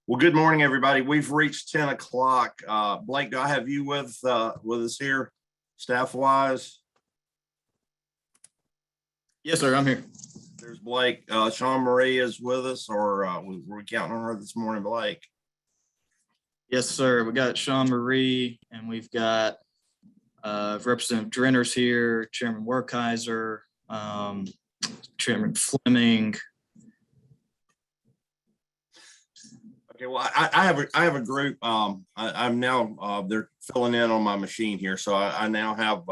Well, good morning, everybody. We've reached 10 o'clock. Blake, do I have you with us here, staff-wise? Yes, sir. I'm here. There's Blake. Sean Marie is with us, or we're counting on her this morning, Blake? Yes, sir. We got Sean Marie, and we've got Representative Drenner's here, Chairman Werkheiser, Chairman Fleming. Okay, well, I have a group. I'm now they're filling in on my machine here, so I now have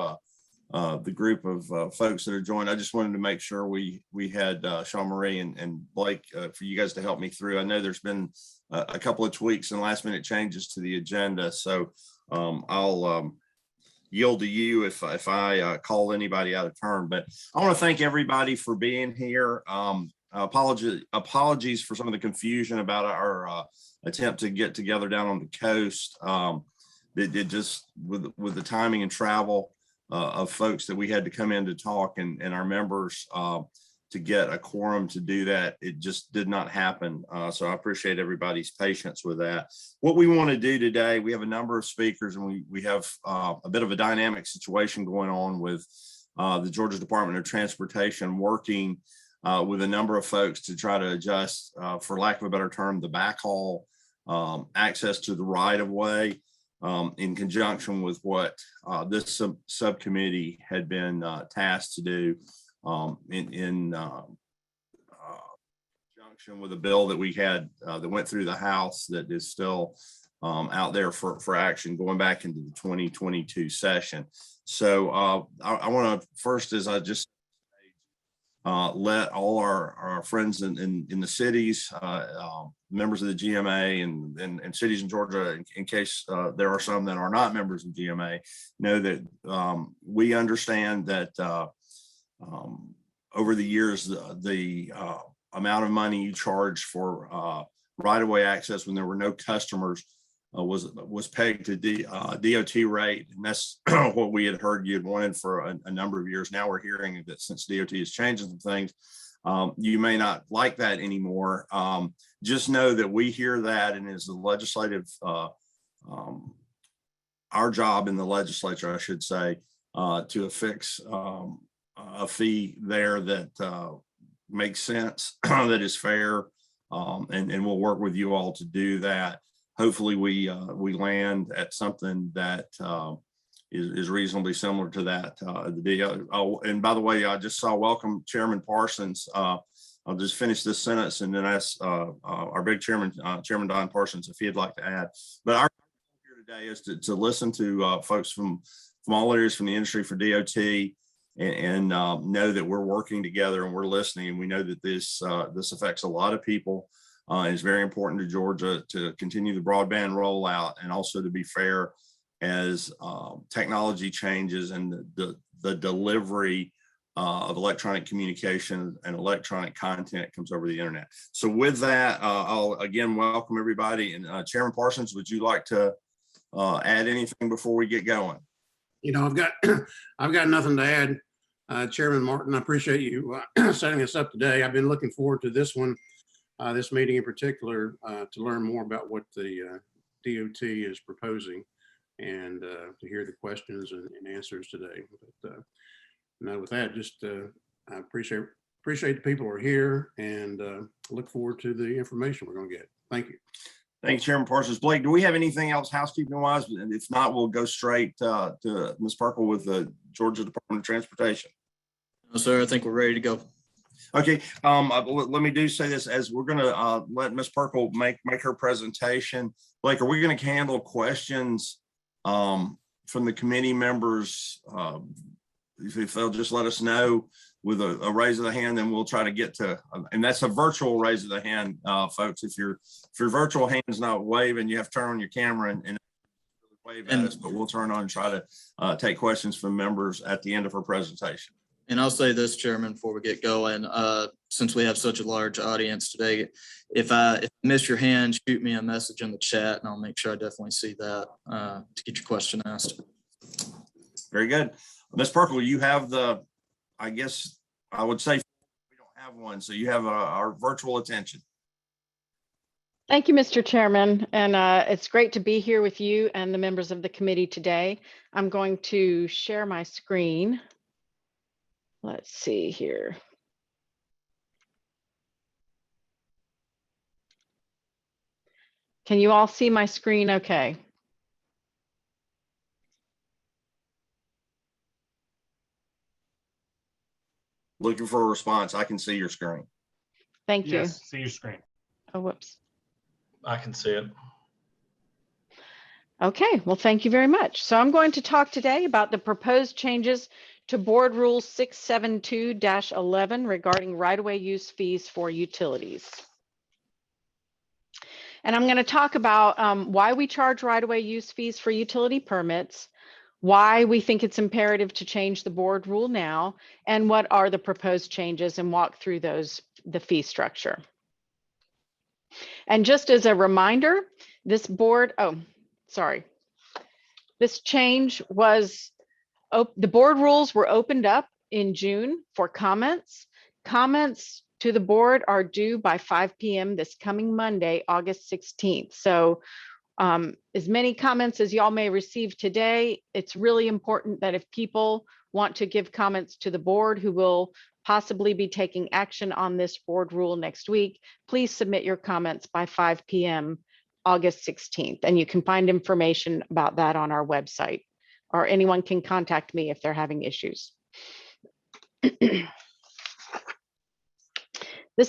the group of folks that are joined. I just wanted to make sure we had Sean Marie and Blake for you guys to help me through. I know there's been a couple of tweaks and last minute changes to the agenda, so I'll yield to you if I call anybody out of turn. But I want to thank everybody for being here. Apologies for some of the confusion about our attempt to get together down on the coast. It just with the timing and travel of folks that we had to come in to talk and our members to get a quorum to do that, it just did not happen. So I appreciate everybody's patience with that. What we want to do today, we have a number of speakers, and we have a bit of a dynamic situation going on with the Georgia Department of Transportation working with a number of folks to try to adjust, for lack of a better term, the backhaul access to the right of way in conjunction with what this subcommittee had been tasked to do in conjunction with a bill that we had that went through the House that is still out there for action going back into the 2022 session. So I want to first, as I just let all our friends in the cities, members of the GMA and cities in Georgia, in case there are some that are not members of GMA, know that we understand that over the years, the amount of money you charge for right-of-way access when there were no customers was pegged to DOT rate, and that's what we had heard you had wanted for a number of years. Now we're hearing that since DOT is changing some things, you may not like that anymore. Just know that we hear that, and as the legislative, our job in the legislature, I should say, to affix a fee there that makes sense, that is fair, and we'll work with you all to do that. Hopefully we land at something that is reasonably similar to that. Oh, and by the way, I just saw welcome Chairman Parsons. I'll just finish this sentence and then ask our big chairman, Chairman Don Parsons, if he'd like to add. But our goal here today is to listen to folks from all areas from the industry for DOT and know that we're working together and we're listening. And we know that this affects a lot of people. It's very important to Georgia to continue the broadband rollout and also to be fair as technology changes and the delivery of electronic communication and electronic content comes over the internet. So with that, I'll again welcome everybody. And Chairman Parsons, would you like to add anything before we get going? You know, I've got nothing to add. Chairman Martin, I appreciate you setting us up today. I've been looking forward to this one. This meeting in particular, to learn more about what the DOT is proposing and to hear the questions and answers today. But now with that, just I appreciate the people who are here and look forward to the information we're going to get. Thank you. Thanks, Chairman Parsons. Blake, do we have anything else housekeeping wise? And if not, we'll go straight to Ms. Perkle with the Georgia Department of Transportation. No, sir. I think we're ready to go. Okay, let me say this as we're going to let Ms. Perkle make her presentation. Blake, are we going to handle questions from the committee members? If they'll just let us know with a raise of the hand, then we'll try to get to, and that's a virtual raise of the hand, folks. If your virtual hand's not waving, you have to turn on your camera and wave at us, but we'll turn on and try to take questions from members at the end of her presentation. And I'll say this, Chairman, before we get going, since we have such a large audience today, if I miss your hand, shoot me a message in the chat and I'll make sure I definitely see that to get your question asked. Very good. Ms. Perkle, you have I guess I would say we don't have one, so you have our virtual attention. Thank you, Mr. Chairman, and it's great to be here with you and the members of the committee today. I'm going to share my screen. Let's see here. Can you all see my screen okay? Looking for a response. I can see your screen. Thank you. Yes, see your screen. Oh, whoops. I can see it. Okay, well, thank you very much. So I'm going to talk today about the proposed changes to Board Rule 672-11 regarding right-of-way use fees for utilities. And I'm going to talk about why we charge right-of-way use fees for utility permits, why we think it's imperative to change the board rule now, and what are the proposed changes, and walk through the fee structure. And just as a reminder, this change was, the board rules were opened up in June for comments. Comments to the board are due by 5 p.m. this coming Monday, August 16th. So as many comments as y'all may receive today, it's really important that if people want to give comments to the board who will possibly be taking action on this board rule next week, please submit your comments by 5 p.m. August 16th. And you can find information about that on our website, or anyone can contact me if they're having issues. This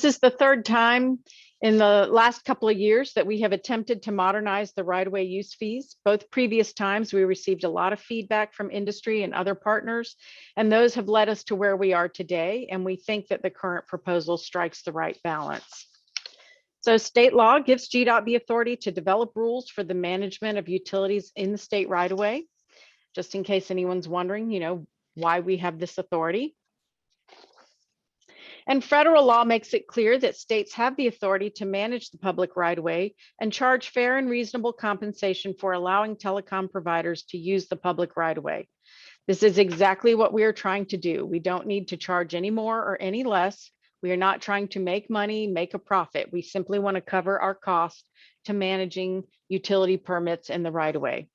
is the third time in the last couple of years that we have attempted to modernize the right-of-way use fees. Both previous times we received a lot of feedback from industry and other partners, and those have led us to where we are today. And we think that the current proposal strikes the right balance. So state law gives GDOT the authority to develop rules for the management of utilities in the state right-of-way. Just in case anyone's wondering, why we have this authority. And federal law makes it clear that states have the authority to manage the public right-of-way and charge fair and reasonable compensation for allowing telecom providers to use the public right-of-way. This is exactly what we are trying to do. We don't need to charge any more or any less. We are not trying to make money, make a profit. We simply want to cover our cost to managing utility permits in the right-of-way.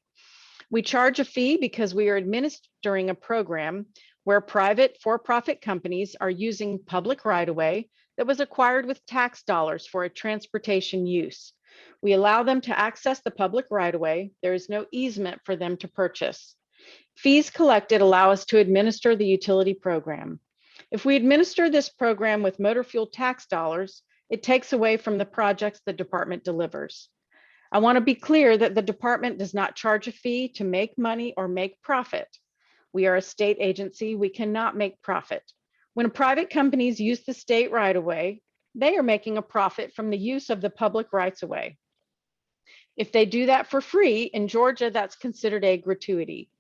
We charge a fee because we are administering a program where private for-profit companies are using public right-of-way that was acquired with tax dollars for a transportation use. We allow them to access the public right-of-way. There is no easement for them to purchase. Fees collected allow us to administer the utility program. If we administer this program with motor fuel tax dollars, it takes away from the projects the department delivers. I want to be clear that the department does not charge a fee to make money or make profit. We are a state agency. We cannot make profit. When private companies use the state right-of-way, they are making a profit from the use of the public rights-of-way. If they do that for free, in Georgia, that's considered a gratuity.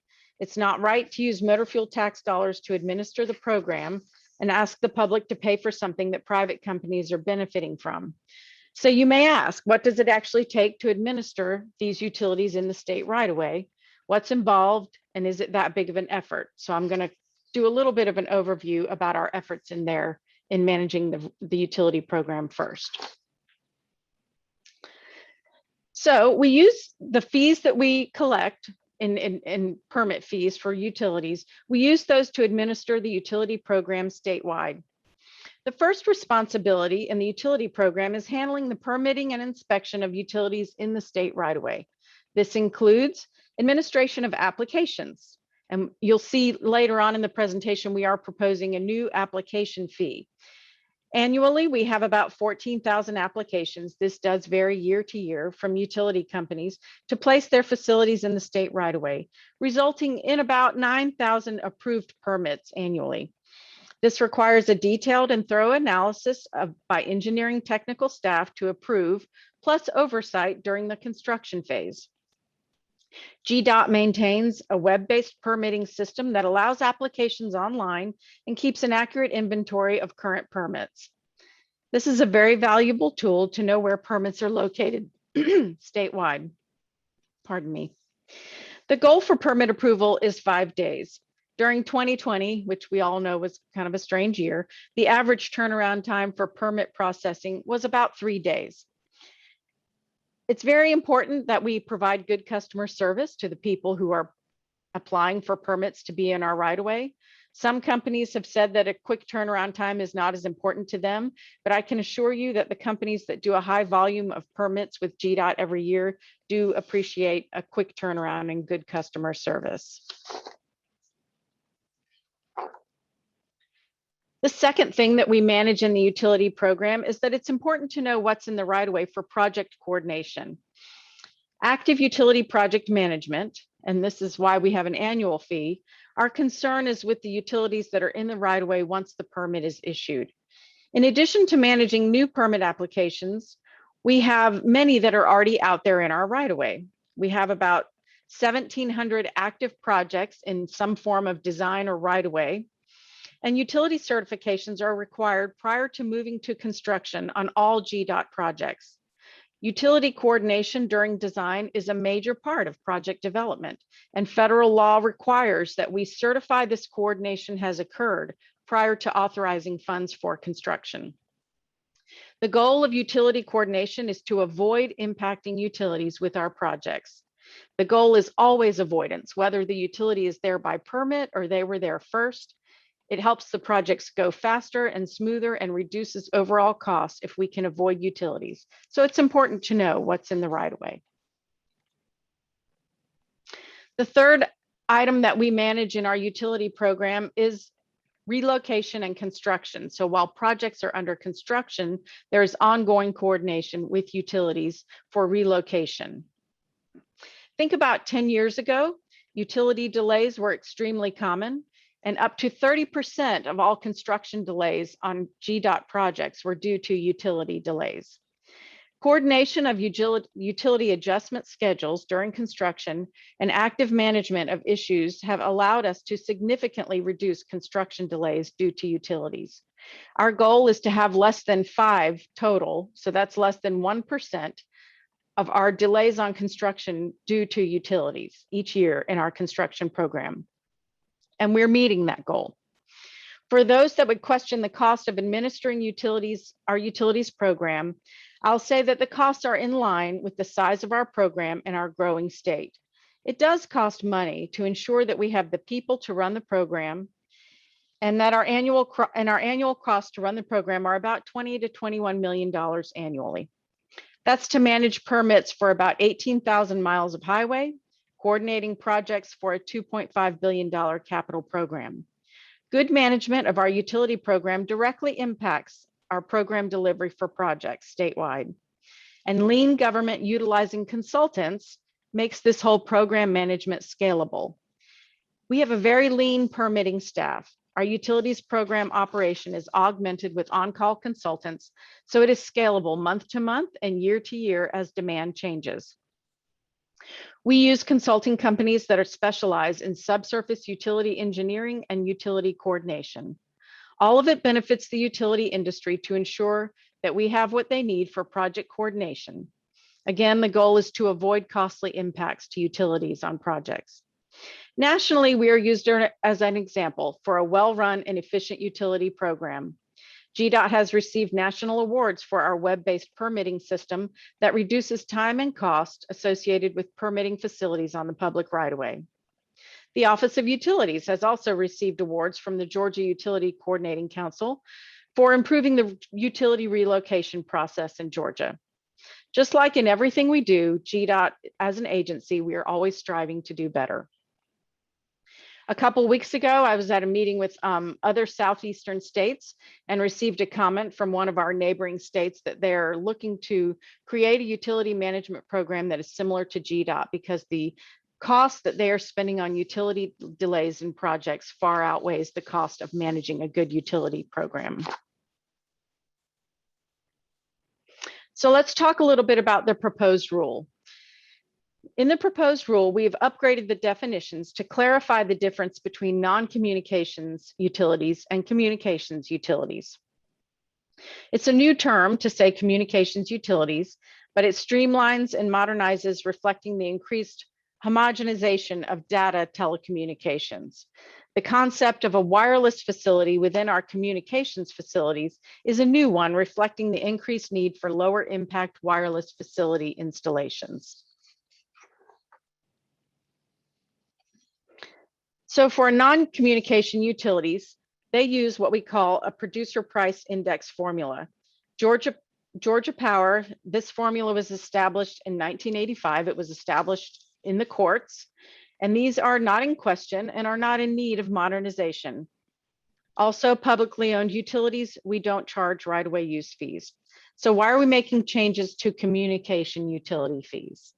It's not right to use motor fuel tax dollars to administer the program and ask the public to pay for something that private companies are benefiting from. So you may ask, what does it actually take to administer these utilities in the state right-of-way? What's involved, and is it that big of an effort? So I'm going to do a little bit of an overview about our efforts in managing the utility program first. So we use the fees that we collect in permit fees for utilities. We use those to administer the utility program statewide. The first responsibility in the utility program is handling the permitting and inspection of utilities in the state right-of-way. This includes administration of applications. And you'll see later on in the presentation, we are proposing a new application fee. Annually, we have about 14,000 applications. This does vary year to year from utility companies to place their facilities in the state right-of-way, resulting in about 9,000 approved permits annually. This requires a detailed and thorough analysis by engineering technical staff to approve, plus oversight during the construction phase. GDOT maintains a web-based permitting system that allows applications online and keeps an accurate inventory of current permits. This is a very valuable tool to know where permits are located statewide. Pardon me. The goal for permit approval is 5 days. During 2020, which we all know was kind of a strange year, the average turnaround time for permit processing was about 3 days. It's very important that we provide good customer service to the people who are applying for permits to be in our right of way. Some companies have said that a quick turnaround time is not as important to them, but I can assure you that the companies that do a high volume of permits with GDOT every year do appreciate a quick turnaround and good customer service. The second thing that we manage in the utility program is that it's important to know what's in the right of way for project coordination. Active utility project management, and this is why we have an annual fee, our concern is with the utilities that are in the right of way once the permit is issued. In addition to managing new permit applications, we have many that are already out there in our right of way. We have about 1,700 active projects in some form of design or right of way. And utility certifications are required prior to moving to construction on all GDOT projects. Utility coordination during design is a major part of project development, and federal law requires that we certify this coordination has occurred prior to authorizing funds for construction. The goal of utility coordination is to avoid impacting utilities with our projects. The goal is always avoidance, whether the utility is there by permit or they were there first. It helps the projects go faster and smoother and reduces overall costs if we can avoid utilities. So it's important to know what's in the right of way. The third item that we manage in our utility program is relocation and construction. So while projects are under construction, there is ongoing coordination with utilities for relocation. Think about 10 years ago, utility delays were extremely common. And up to 30% of all construction delays on GDOT projects were due to utility delays. Coordination of utility adjustment schedules during construction and active management of issues have allowed us to significantly reduce construction delays due to utilities. Our goal is to have less than 5 total, so that's less than 1% of our delays on construction due to utilities each year in our construction program. And we're meeting that goal. For those that would question the cost of administering our utilities program, I'll say that the costs are in line with the size of our program and our growing state. It does cost money to ensure that we have the people to run the program, and that our annual costs to run the program are about $20 to $21 million annually. That's to manage permits for about 18,000 miles of highway, coordinating projects for a $2.5 billion capital program. Good management of our utility program directly impacts our program delivery for projects statewide. And lean government utilizing consultants makes this whole program management scalable. We have a very lean permitting staff. Our utilities program operation is augmented with on-call consultants, so it is scalable month to month and year to year as demand changes. We use consulting companies that are specialized in subsurface utility engineering and utility coordination. All of it benefits the utility industry to ensure that we have what they need for project coordination. Again, the goal is to avoid costly impacts to utilities on projects. Nationally, we are used as an example for a well-run and efficient utility program. GDOT has received national awards for our web-based permitting system that reduces time and cost associated with permitting facilities on the public right-of-way. The Office of Utilities has also received awards from the Georgia Utility Coordinating Council for improving the utility relocation process in Georgia. Just like in everything we do, GDOT as an agency, we are always striving to do better. A couple weeks ago, I was at a meeting with other southeastern states and received a comment from one of our neighboring states that they're looking to create a utility management program that is similar to GDOT because the cost that they are spending on utility delays in projects far outweighs the cost of managing a good utility program. So let's talk a little bit about the proposed rule. In the proposed rule, we have upgraded the definitions to clarify the difference between non-communications utilities and communications utilities. It's a new term to say communications utilities, but it streamlines and modernizes, reflecting the increased homogenization of data telecommunications. The concept of a wireless facility within our communications facilities is a new one, reflecting the increased need for lower impact wireless facility installations. So for non-communication utilities, they use what we call a producer price index formula. Georgia Power, this formula was established in 1985. It was established in the courts, and these are not in question and are not in need of modernization. Also, publicly owned utilities, we don't charge right-of-way use fees. So why are we making changes to communication utility fees?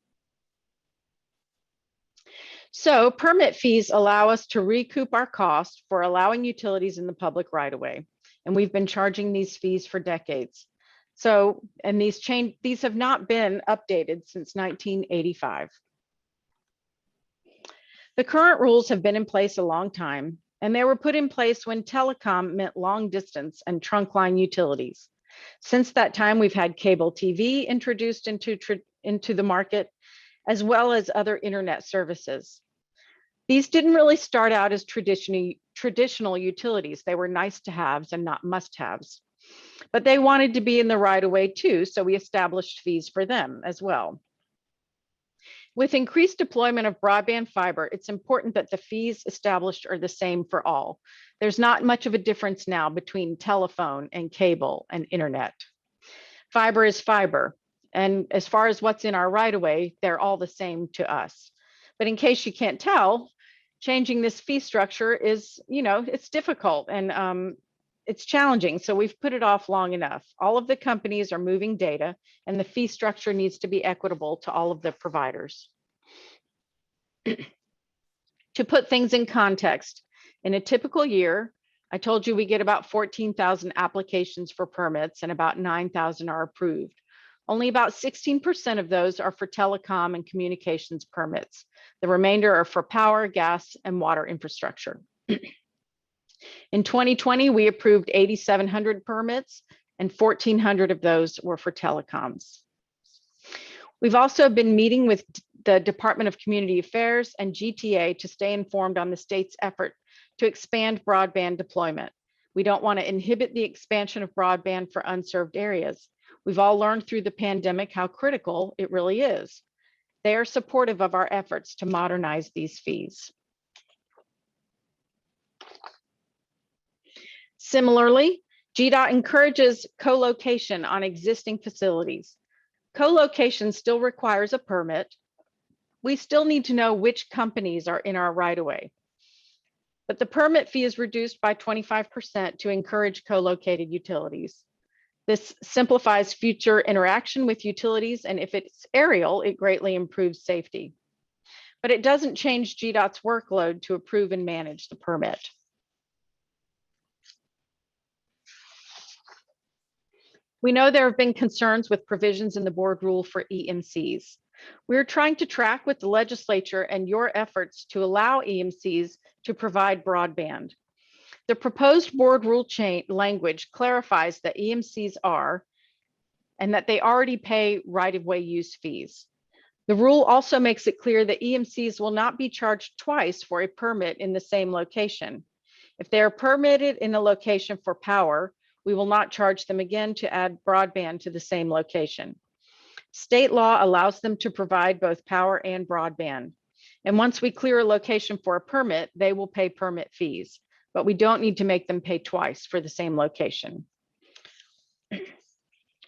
So permit fees allow us to recoup our cost for allowing utilities in the public right-of-way. And we've been charging these fees for decades. So, and these have not been updated since 1985. The current rules have been in place a long time, and they were put in place when telecom meant long distance and trunk line utilities. Since that time, we've had cable TV introduced into the market, as well as other internet services. These didn't really start out as traditional utilities. They were nice to haves and not must haves, but they wanted to be in the right of way too. So we established fees for them as well. With increased deployment of broadband fiber, it's important that the fees established are the same for all. There's not much of a difference now between telephone and cable and internet. Fiber is fiber. And as far as what's in our right of way, they're all the same to us. But in case you can't tell, changing this fee structure is, it's difficult and it's challenging. So we've put it off long enough. All of the companies are moving data, and the fee structure needs to be equitable to all of the providers. To put things in context, in a typical year, I told you we get about 14,000 applications for permits and about 9,000 are approved. Only about 16% of those are for telecom and communications permits. The remainder are for power, gas, and water infrastructure. In 2020, we approved 8,700 permits, and 1,400 of those were for telecoms. We've also been meeting with the Department of Community Affairs and GTA to stay informed on the state's effort to expand broadband deployment. We don't want to inhibit the expansion of broadband for unserved areas. We've all learned through the pandemic how critical it really is. They are supportive of our efforts to modernize these fees. Similarly, GDOT encourages co-location on existing facilities. Co-location still requires a permit. We still need to know which companies are in our right-of-way. But the permit fee is reduced by 25% to encourage co-located utilities. This simplifies future interaction with utilities, and if it's aerial, it greatly improves safety. But it doesn't change GDOT's workload to approve and manage the permit. We know there have been concerns with provisions in the board rule for EMCs. We're trying to track with the legislature and your efforts to allow EMCs to provide broadband. The proposed board rule language clarifies that EMCs are, and that they already pay right-of-way use fees. The rule also makes it clear that EMCs will not be charged twice for a permit in the same location. If they are permitted in a location for power, we will not charge them again to add broadband to the same location. State law allows them to provide both power and broadband. And once we clear a location for a permit, they will pay permit fees, but we don't need to make them pay twice for the same location.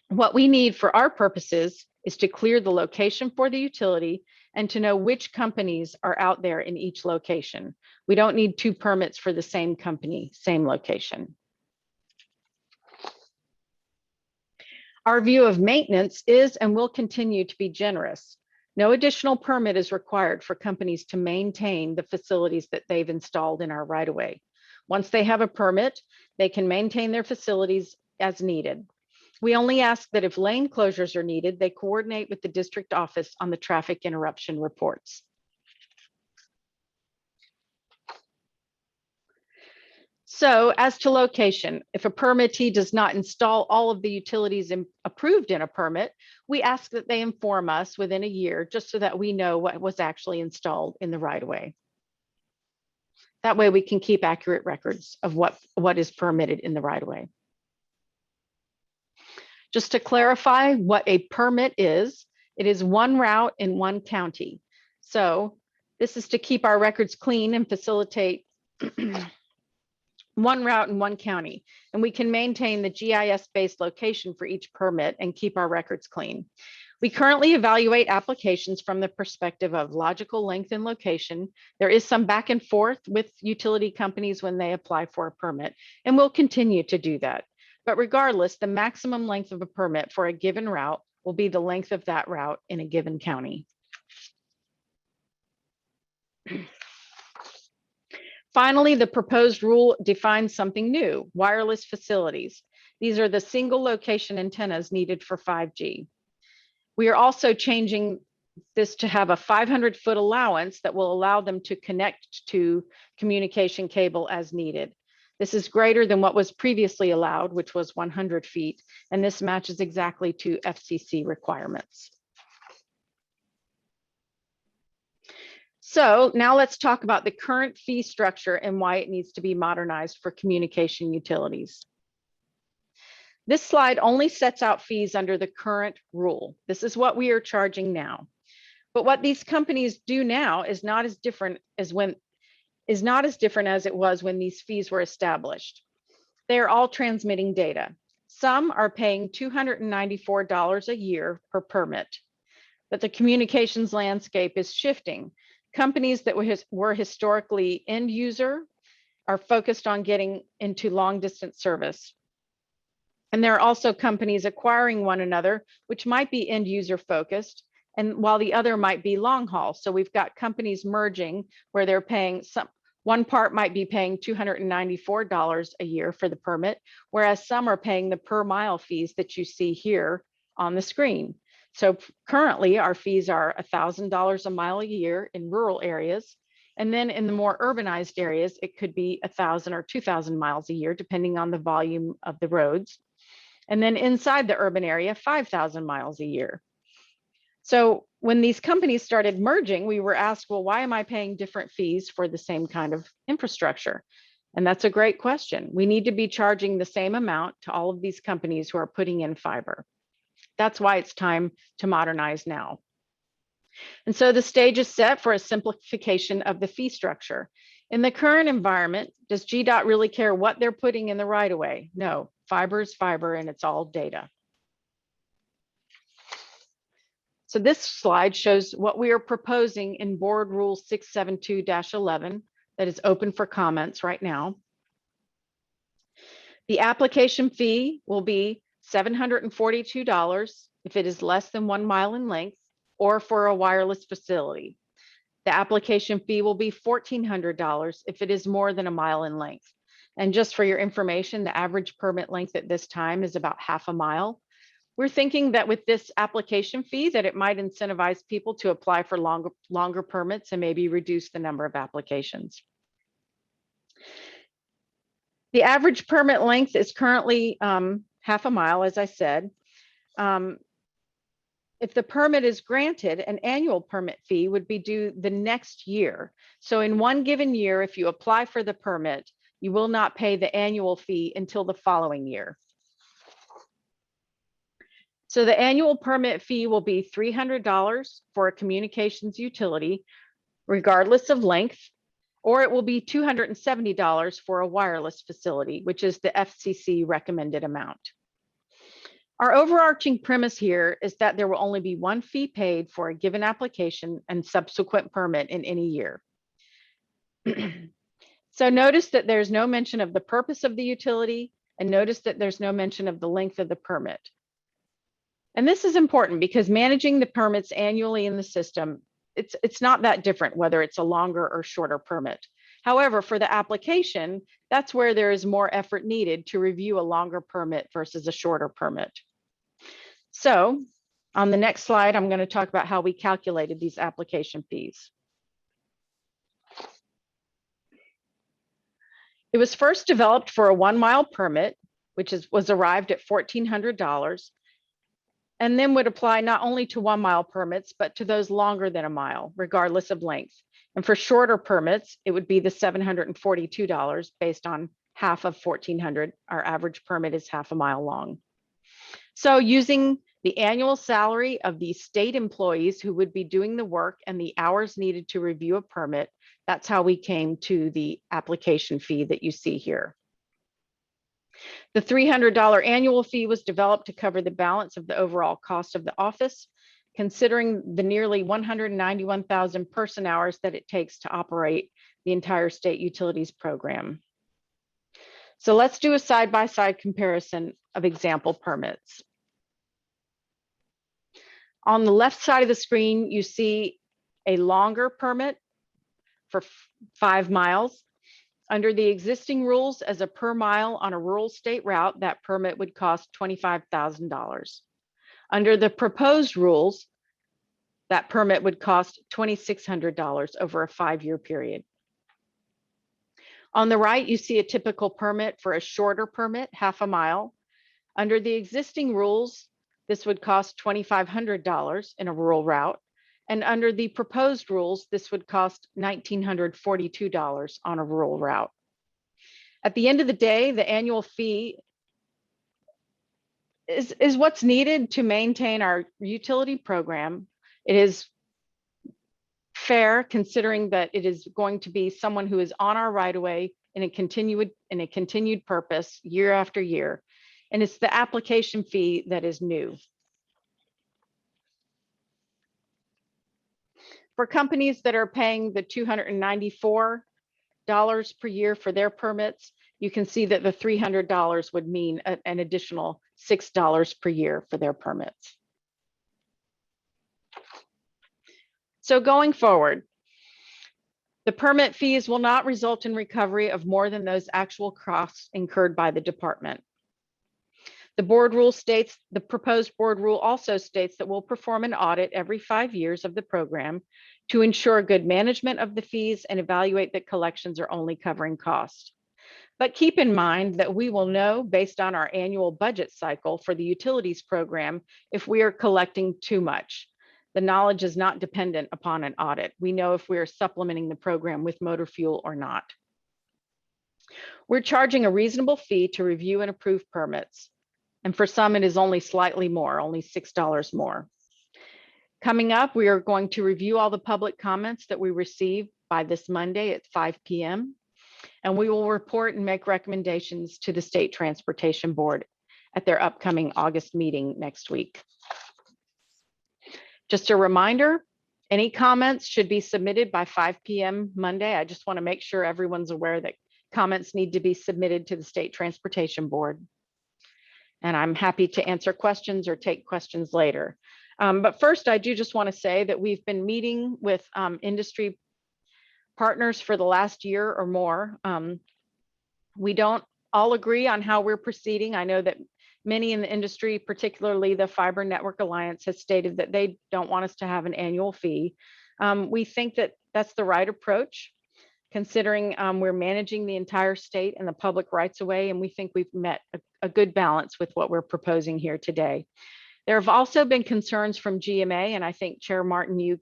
What we need for our purposes is to clear the location for the utility and to know which companies are out there in each location. We don't need two permits for the same company, same location. Our view of maintenance is and will continue to be generous. No additional permit is required for companies to maintain the facilities that they've installed in our right-of-way. Once they have a permit, they can maintain their facilities as needed. We only ask that if lane closures are needed, they coordinate with the district office on the traffic interruption reports. So as to location, if a permittee does not install all of the utilities approved in a permit, we ask that they inform us within a year, just so that we know what was actually installed in the right of way. That way we can keep accurate records of what is permitted in the right of way. Just to clarify what a permit is, it is one route in one county. So this is to keep our records clean and facilitate one route in one county, and we can maintain the GIS-based location for each permit and keep our records clean. We currently evaluate applications from the perspective of logical length and location. There is some back and forth with utility companies when they apply for a permit, and we'll continue to do that. But regardless, the maximum length of a permit for a given route will be the length of that route in a given county. Finally, the proposed rule defines something new: wireless facilities. These are the single location antennas needed for 5G. We are also changing this to have a 500-foot allowance that will allow them to connect to communication cable as needed. This is greater than what was previously allowed, which was 100 feet, and this matches exactly to FCC requirements. So now let's talk about the current fee structure and why it needs to be modernized for communication utilities. This slide only sets out fees under the current rule. This is what we are charging now. But what these companies do now is not as different as it was when these fees were established. They are all transmitting data. Some are paying $294 a year per permit, but the communications landscape is shifting. Companies that were historically end user are focused on getting into long distance service. And there are also companies acquiring one another, which might be end user focused, and while the other might be long haul. So we've got companies merging where they're paying one part might be paying $294 a year for the permit, whereas some are paying the per mile fees that you see here on the screen. So currently our fees are $1,000 a mile a year in rural areas. And then in the more urbanized areas, it could be 1,000 or 2,000 miles a year, depending on the volume of the roads. And then inside the urban area, 5,000 miles a year. So when these companies started merging, we were asked, well, why am I paying different fees for the same kind of infrastructure? And that's a great question. We need to be charging the same amount to all of these companies who are putting in fiber. That's why it's time to modernize now. And so the stage is set for a simplification of the fee structure. In the current environment, does GDOT really care what they're putting in the right of way? No, fiber is fiber and it's all data. So this slide shows what we are proposing in Board Rule 672-11 that is open for comments right now. The application fee will be $742 if it is less than 1 mile in length or for a wireless facility. The application fee will be $1,400 if it is more than 1 mile in length. And just for your information, the average permit length at this time is about 1/2 mile. We're thinking that with this application fee that it might incentivize people to apply for longer permits and maybe reduce the number of applications. The average permit length is currently 1/2 mile, as I said. If the permit is granted, an annual permit fee would be due the next year. So in one given year, if you apply for the permit, you will not pay the annual fee until the following year. So the annual permit fee will be $300 for a communications utility, regardless of length, or it will be $270 for a wireless facility, which is the FCC recommended amount. Our overarching premise here is that there will only be one fee paid for a given application and subsequent permit in any year. So notice that there's no mention of the purpose of the utility, and notice that there's no mention of the length of the permit. And this is important because managing the permits annually in the system, it's not that different whether it's a longer or shorter permit. However, for the application, that's where there is more effort needed to review a longer permit versus a shorter permit. So on the next slide, I'm going to talk about how we calculated these application fees. It was first developed for a 1 mile permit, which was arrived at $1,400, and then would apply not only to 1 mile permits, but to those longer than a mile, regardless of length. And for shorter permits, it would be the $742 based on half of 1,400. Our average permit is half a mile long. So using the annual salary of the state employees who would be doing the work and the hours needed to review a permit, that's how we came to the application fee that you see here. The $300 annual fee was developed to cover the balance of the overall cost of the office, considering the nearly 191,000 person hours that it takes to operate the entire state utilities program. So let's do a side-by-side comparison of example permits. On the left side of the screen, you see a longer permit for 5 miles. Under the existing rules, as a per mile on a rural state route, that permit would cost $25,000. Under the proposed rules, that permit would cost $2,600 over a 5-year period. On the right, you see a typical permit for a shorter permit, half a mile. Under the existing rules, this would cost $2,500 in a rural route. And under the proposed rules, this would cost $1,942 on a rural route. At the end of the day, the annual fee is what's needed to maintain our utility program. It is fair considering that it is going to be someone who is on our right of way in a continued purpose year after year. And it's the application fee that is new. For companies that are paying the $294 per year for their permits, you can see that the $300 would mean an additional $6 per year for their permits. So going forward, the permit fees will not result in recovery of more than those actual costs incurred by the department. The board rule states, the proposed board rule also states that we'll perform an audit every 5 years of the program to ensure good management of the fees and evaluate that collections are only covering costs. But keep in mind that we will know based on our annual budget cycle for the utilities program if we are collecting too much. The knowledge is not dependent upon an audit. We know if we are supplementing the program with motor fuel or not. We're charging a reasonable fee to review and approve permits. And for some, it is only slightly more, only $6 more. Coming up, we are going to review all the public comments that we received by this Monday at 5 p.m. And we will report and make recommendations to the State Transportation Board at their upcoming August meeting next week. Just a reminder, any comments should be submitted by 5 p.m. Monday. I just want to make sure everyone's aware that comments need to be submitted to the State Transportation Board. And I'm happy to answer questions or take questions later. But first, I do just want to say that we've been meeting with industry partners for the last year or more. We don't all agree on how we're proceeding. I know that many in the industry, particularly the Fiber Network Alliance, has stated that they don't want us to have an annual fee. We think that that's the right approach, considering we're managing the entire state and the public rights of way, and we think we've met a good balance with what we're proposing here today. There have also been concerns from GMA, and I think Chair Martin, you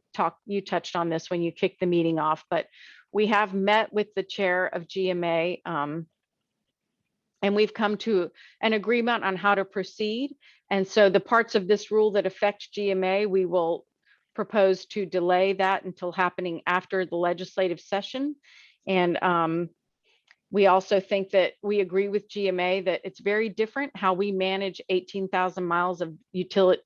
touched on this when you kicked the meeting off, but we have met with the chair of GMA and we've come to an agreement on how to proceed. And so the parts of this rule that affect GMA, we will propose to delay that until happening after the legislative session. And we also think that we agree with GMA that it's very different how we manage 18,000 miles of utility,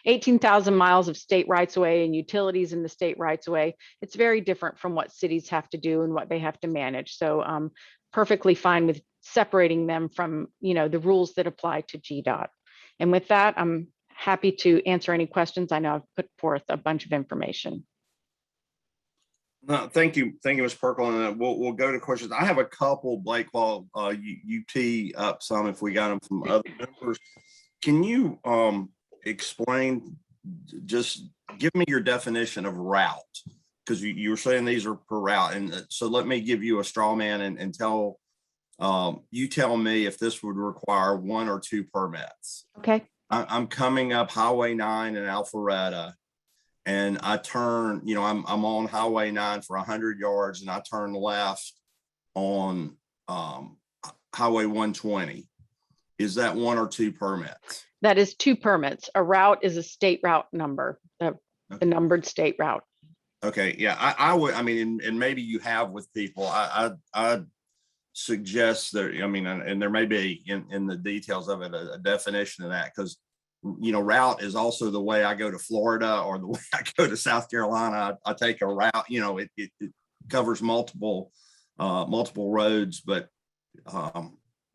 18,000 miles of state rights of way and utilities in the state rights of way. It's very different from what cities have to do and what they have to manage. So perfectly fine with separating them from, the rules that apply to GDOT. And with that, I'm happy to answer any questions. I know I've put forth a bunch of information. No, thank you, Ms. Perkle. And we'll go to questions. I have a couple, Blake, while you tee up some if we got them from other members. Can you explain, just give me your definition of route? Because you were saying these are per route. And so let me give you a straw man and tell You tell me if this would require 1 or 2 permits. Okay. I'm coming up Highway 9 in Alpharetta, and I turn, I'm on Highway 9 for 100 yards, and I turn left on Highway 120. Is that 1 or 2 permits? That is 2 permits. A route is a state route number, the numbered state route. Okay, yeah, I would, I mean, and maybe you have with people, I suggest that, I mean, and there may be in the details of it, a definition of that, because, route is also the way I go to Florida or the way I go to South Carolina. I take a route, it covers multiple roads, but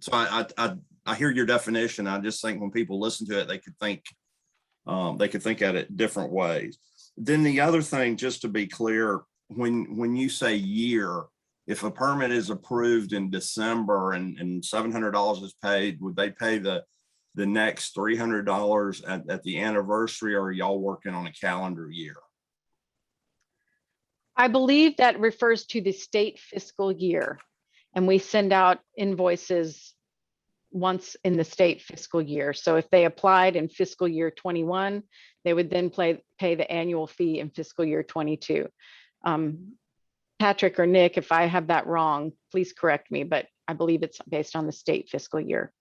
so I hear your definition. I just think when people listen to it, they could think at it different ways. Then the other thing, just to be clear, when you say year, if a permit is approved in December and $700 is paid, would they pay the next $300 at the anniversary, or are y'all working on a calendar year? I believe that refers to the state fiscal year, and we send out invoices once in the state fiscal year. So if they applied in fiscal year 21, they would then pay the annual fee in fiscal year 22. Patrick or Nick, if I have that wrong, please correct me, but I believe it's based on the state fiscal year.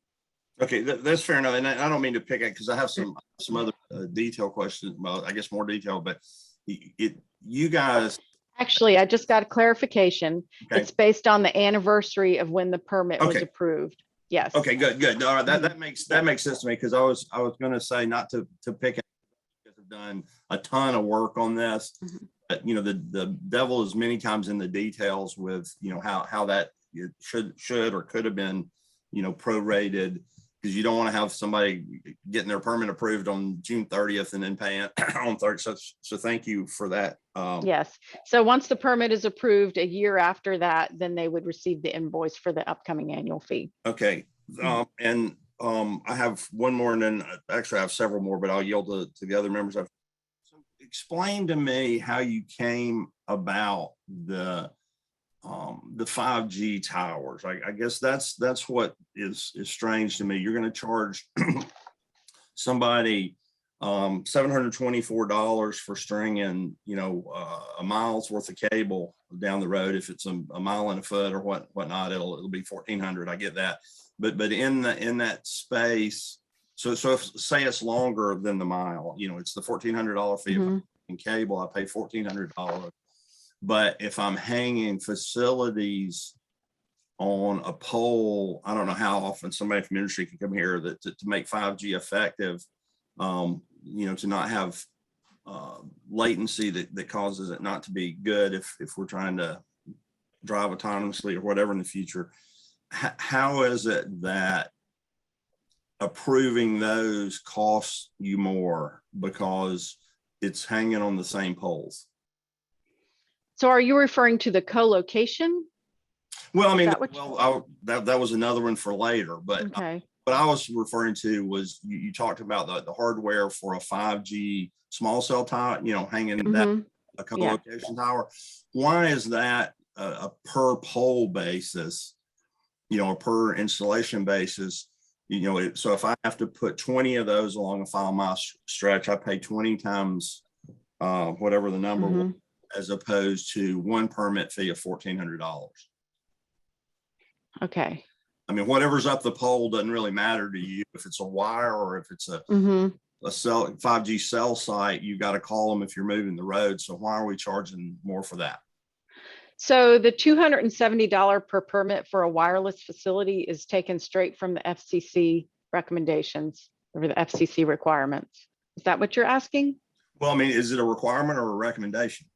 Okay, that's fair enough. And I don't mean to pick at, because I have some other detail questions, well, I guess more detail, but you guys. Actually, I just got a clarification. Okay. It's based on the anniversary of when the permit was approved. Yes. Okay, good. All right, that makes sense to me, because I was going to say not to pick at, because I've done a ton of work on this. Mm-hmm. But the devil is many times in the details with how that it should or could have been prorated, because you don't want to have somebody getting their permit approved on June 30th and then paying on 30th. So thank you for that. Yes. So once the permit is approved a year after that, then they would receive the invoice for the upcoming annual fee. Okay. And I have one more, and then actually I have several more, but I'll yield to the other members. So explain to me how you came about the 5G towers. I guess that's what is strange to me. You're going to charge somebody $724 for stringing a mile's worth of cable down the road. If it's a mile and a foot or whatnot, it'll be $1,400. I get that, but in that space, so if say it's longer than the mile, it's the $1,400 fee. Mm-hmm. If I'm in cable, I pay $1,400. But if I'm hanging facilities on a pole, I don't know how often somebody from industry can come here to make 5G effective, to not have latency that causes it not to be good if we're trying to drive autonomously or whatever in the future. How is it that approving those costs you more because it's hanging on the same poles? So are you referring to the co-location? Well, I mean, that was another one for later, but okay. What I was referring to was you talked about the hardware for a 5G small cell tower, hanging that a co-location tower. Why is that a per pole basis, a per installation basis? So if I have to put 20 of those along a 5 mile stretch, I pay 20 times whatever the number was, as opposed to one permit fee of $1,400. Okay. I mean, whatever's up the pole doesn't really matter to you. If it's a wire or if it's a cell 5G cell site, you got to call them if you're moving the road. So why are we charging more for that? So the $270 per permit for a wireless facility is taken straight from the FCC recommendations or the FCC requirements. Is that what you're asking? Well, I mean, is it a requirement or a recommendation?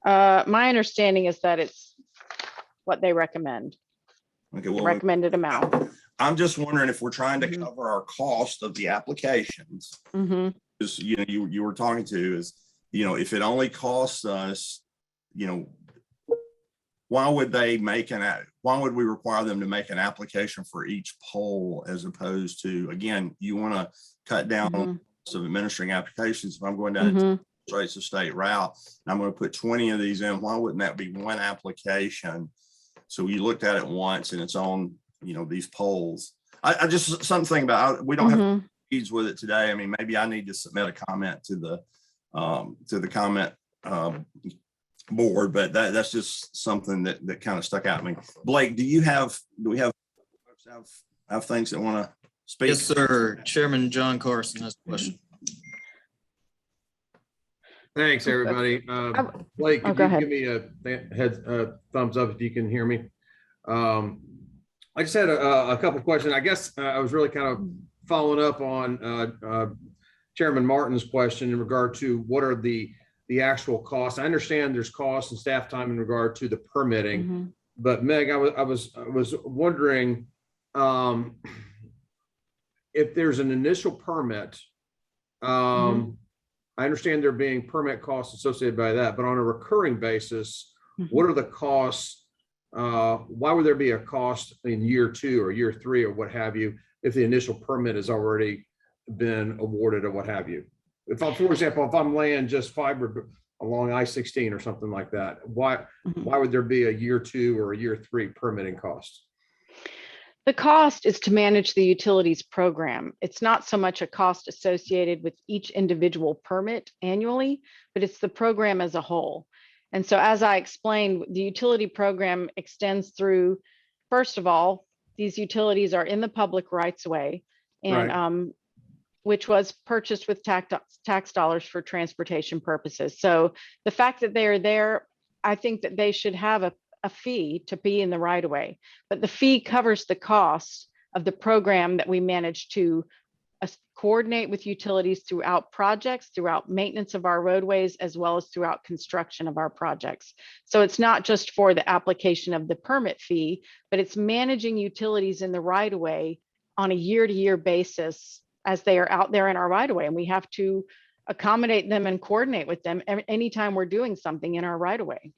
My understanding is that it's what they recommend. Okay, well, the recommended amount. I'm just wondering if we're trying to cover our cost of the applications. Because you were talking to is, if it only costs us, why would we require them to make an application for each poll, as opposed to, again, you want to cut down on some administering applications. If I'm going down straight to state route, and I'm going to put 20 of these in, why wouldn't that be one application So you looked at it once and it's on, these poles. I just, something about, we don't have Mhm. needs with it today. I mean, maybe I need to submit a comment to the comment board, but that's just something that kind of stuck out to me. Blake, do we have folks have things that want to speak? Yes, sir. Chairman John Carson has a question. Thanks, everybody. Blake, Oh, could go you ahead. give me a thumbs up if you can hear me? I just had a couple of questions. I guess I was really kind of following up on Chairman Martin's question in regard to what are the actual costs. I understand there's costs and staff time in regard to the permitting, Mhm. but Meg, I was wondering if there's an initial permit. I understand there being permit costs associated by that, but on a recurring basis, what are the costs? Why would there be a cost in year 2 or year 3 or what have you, if the initial permit has already been awarded or what have you? If I'm, for example, if I'm laying just fiber along I-16 or something like that, why would there be a year 2 or a year 3 permitting cost? The cost is to manage the utilities program. It's not so much a cost associated with each individual permit annually, but it's the program as a whole. And so as I explained, the utility program extends through, first of all, these utilities are in the public rights of way, and Right. which was purchased with tax dollars for transportation purposes. So the fact that they are there, I think that they should have a fee to be in the right of way, but the fee covers the cost of the program that we manage to coordinate with utilities throughout projects, throughout maintenance of our roadways, as well as throughout construction of our projects. So it's not just for the application of the permit fee, but it's managing utilities in the right of way on a year-to-year basis as they are out there in our right of way. And we have to accommodate them and coordinate with them anytime we're doing something in our right of way.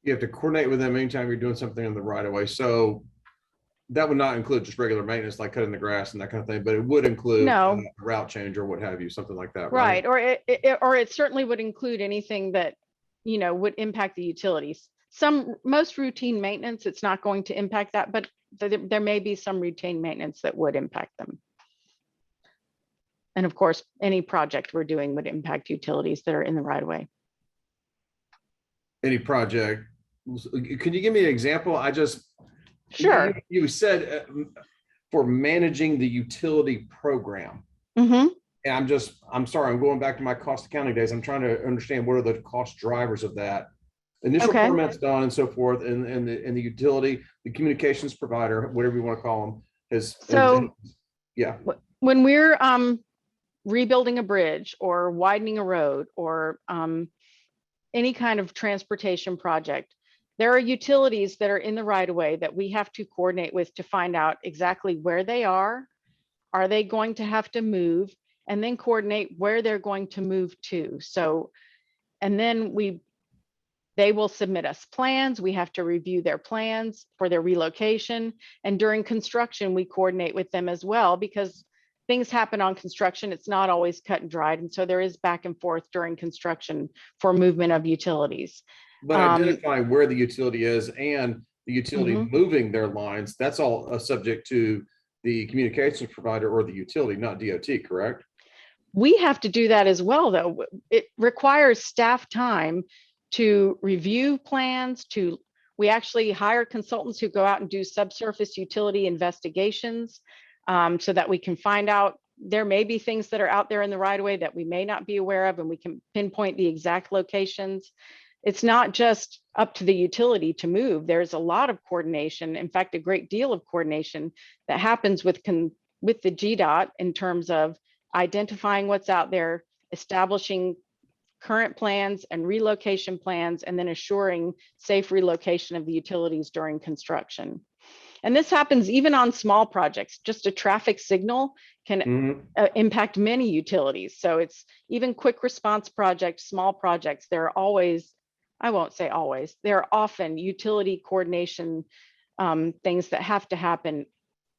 You have to coordinate with them anytime you're doing something in the right of way. So that would not include just regular maintenance, like cutting the grass and that kind of thing, but it would include No. a route change or what have you, something like that, Right, right? or it certainly would include anything that, would impact the utilities. Most routine maintenance, it's not going to impact that, but there may be some routine maintenance that would impact them. And of course, any project we're doing would impact utilities that are in the right of way. Any project. Can you give me an example? Sure. You said for managing the utility program. Mm-hmm. And I'm sorry, I'm going back to my cost accounting days. I'm trying to understand what are the cost drivers of that. Initial Okay. permits done and so forth, and the utility, the communications provider, whatever you want to call them, yeah. When we're rebuilding a bridge or widening a road or any kind of transportation project, there are utilities that are in the right of way that we have to coordinate with to find out exactly where they are. Are they going to have to move? And then coordinate where they're going to move to. So, and then they will submit us plans. We have to review their plans for their relocation. And during construction, we coordinate with them as well, because things happen on construction. It's not always cut and dried. And so there is back and forth during construction for movement of utilities. But identifying where the utility is and the utility moving their lines, that's all subject to the communications provider or the utility, not DOT, correct? We have to do that as well, though. It requires staff time to review plans, we actually hire consultants who go out and do subsurface utility investigations so that we can find out there may be things that are out there in the right of way that we may not be aware of, and we can pinpoint the exact locations. It's not just up to the utility to move. There's a lot of coordination. In fact, a great deal of coordination that happens with the GDOT in terms of identifying what's out there, establishing current plans and relocation plans, and then assuring safe relocation of the utilities during construction. And this happens even on small projects. Just a traffic signal can impact many utilities. So it's even quick response projects, small projects, there are always, I won't say always, there are often utility coordination things that have to happen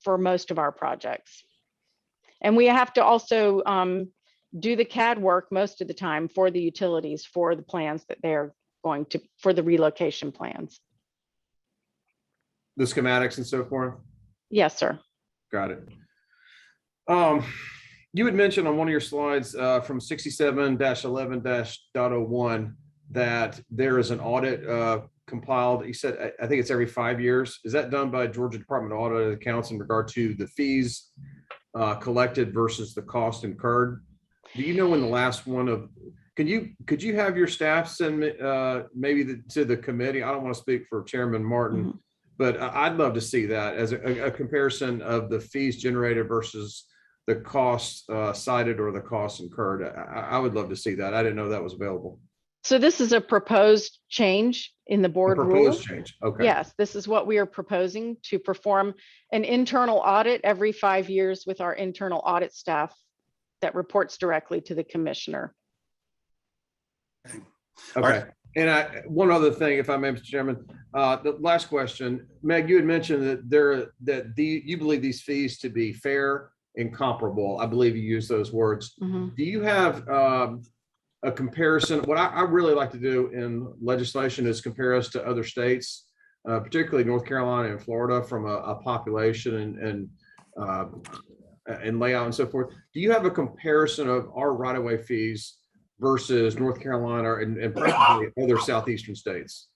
for most of our projects. And we have to also do the CAD work most of the time for the utilities for the plans that they're going to, for the relocation plans. The schematics and so forth? Yes, sir. Got it. You had mentioned on one of your slides from 67-11-.01 that there is an audit compiled. You said, I think it's every 5 years. Is that done by Georgia Department of Audit and Accounts in regard to the fees collected versus the cost incurred? Do you know when the last one of, could you have your staff send maybe to the committee? I don't want to speak for Chairman Martin, but I'd love to see that as a comparison of the fees generated versus the costs cited or the costs incurred. I would love to see that. I didn't know that was available. So this is a proposed change in the board rule. Proposed change. Okay. Yes, this is what we are proposing, to perform an internal audit every 5 years with our internal audit staff that reports directly to the commissioner. Okay. And one other thing, if I may, Mr. Chairman, the last question, Meg, you had mentioned that you believe these fees to be fair and comparable. I believe you used those words. Mhm. Do you have a comparison? What I really like to do in legislation is compare us to other states, particularly North Carolina and Florida, from a population and layout and so forth. Do you have a comparison of our right-of-way fees versus North Carolina and probably other southeastern states?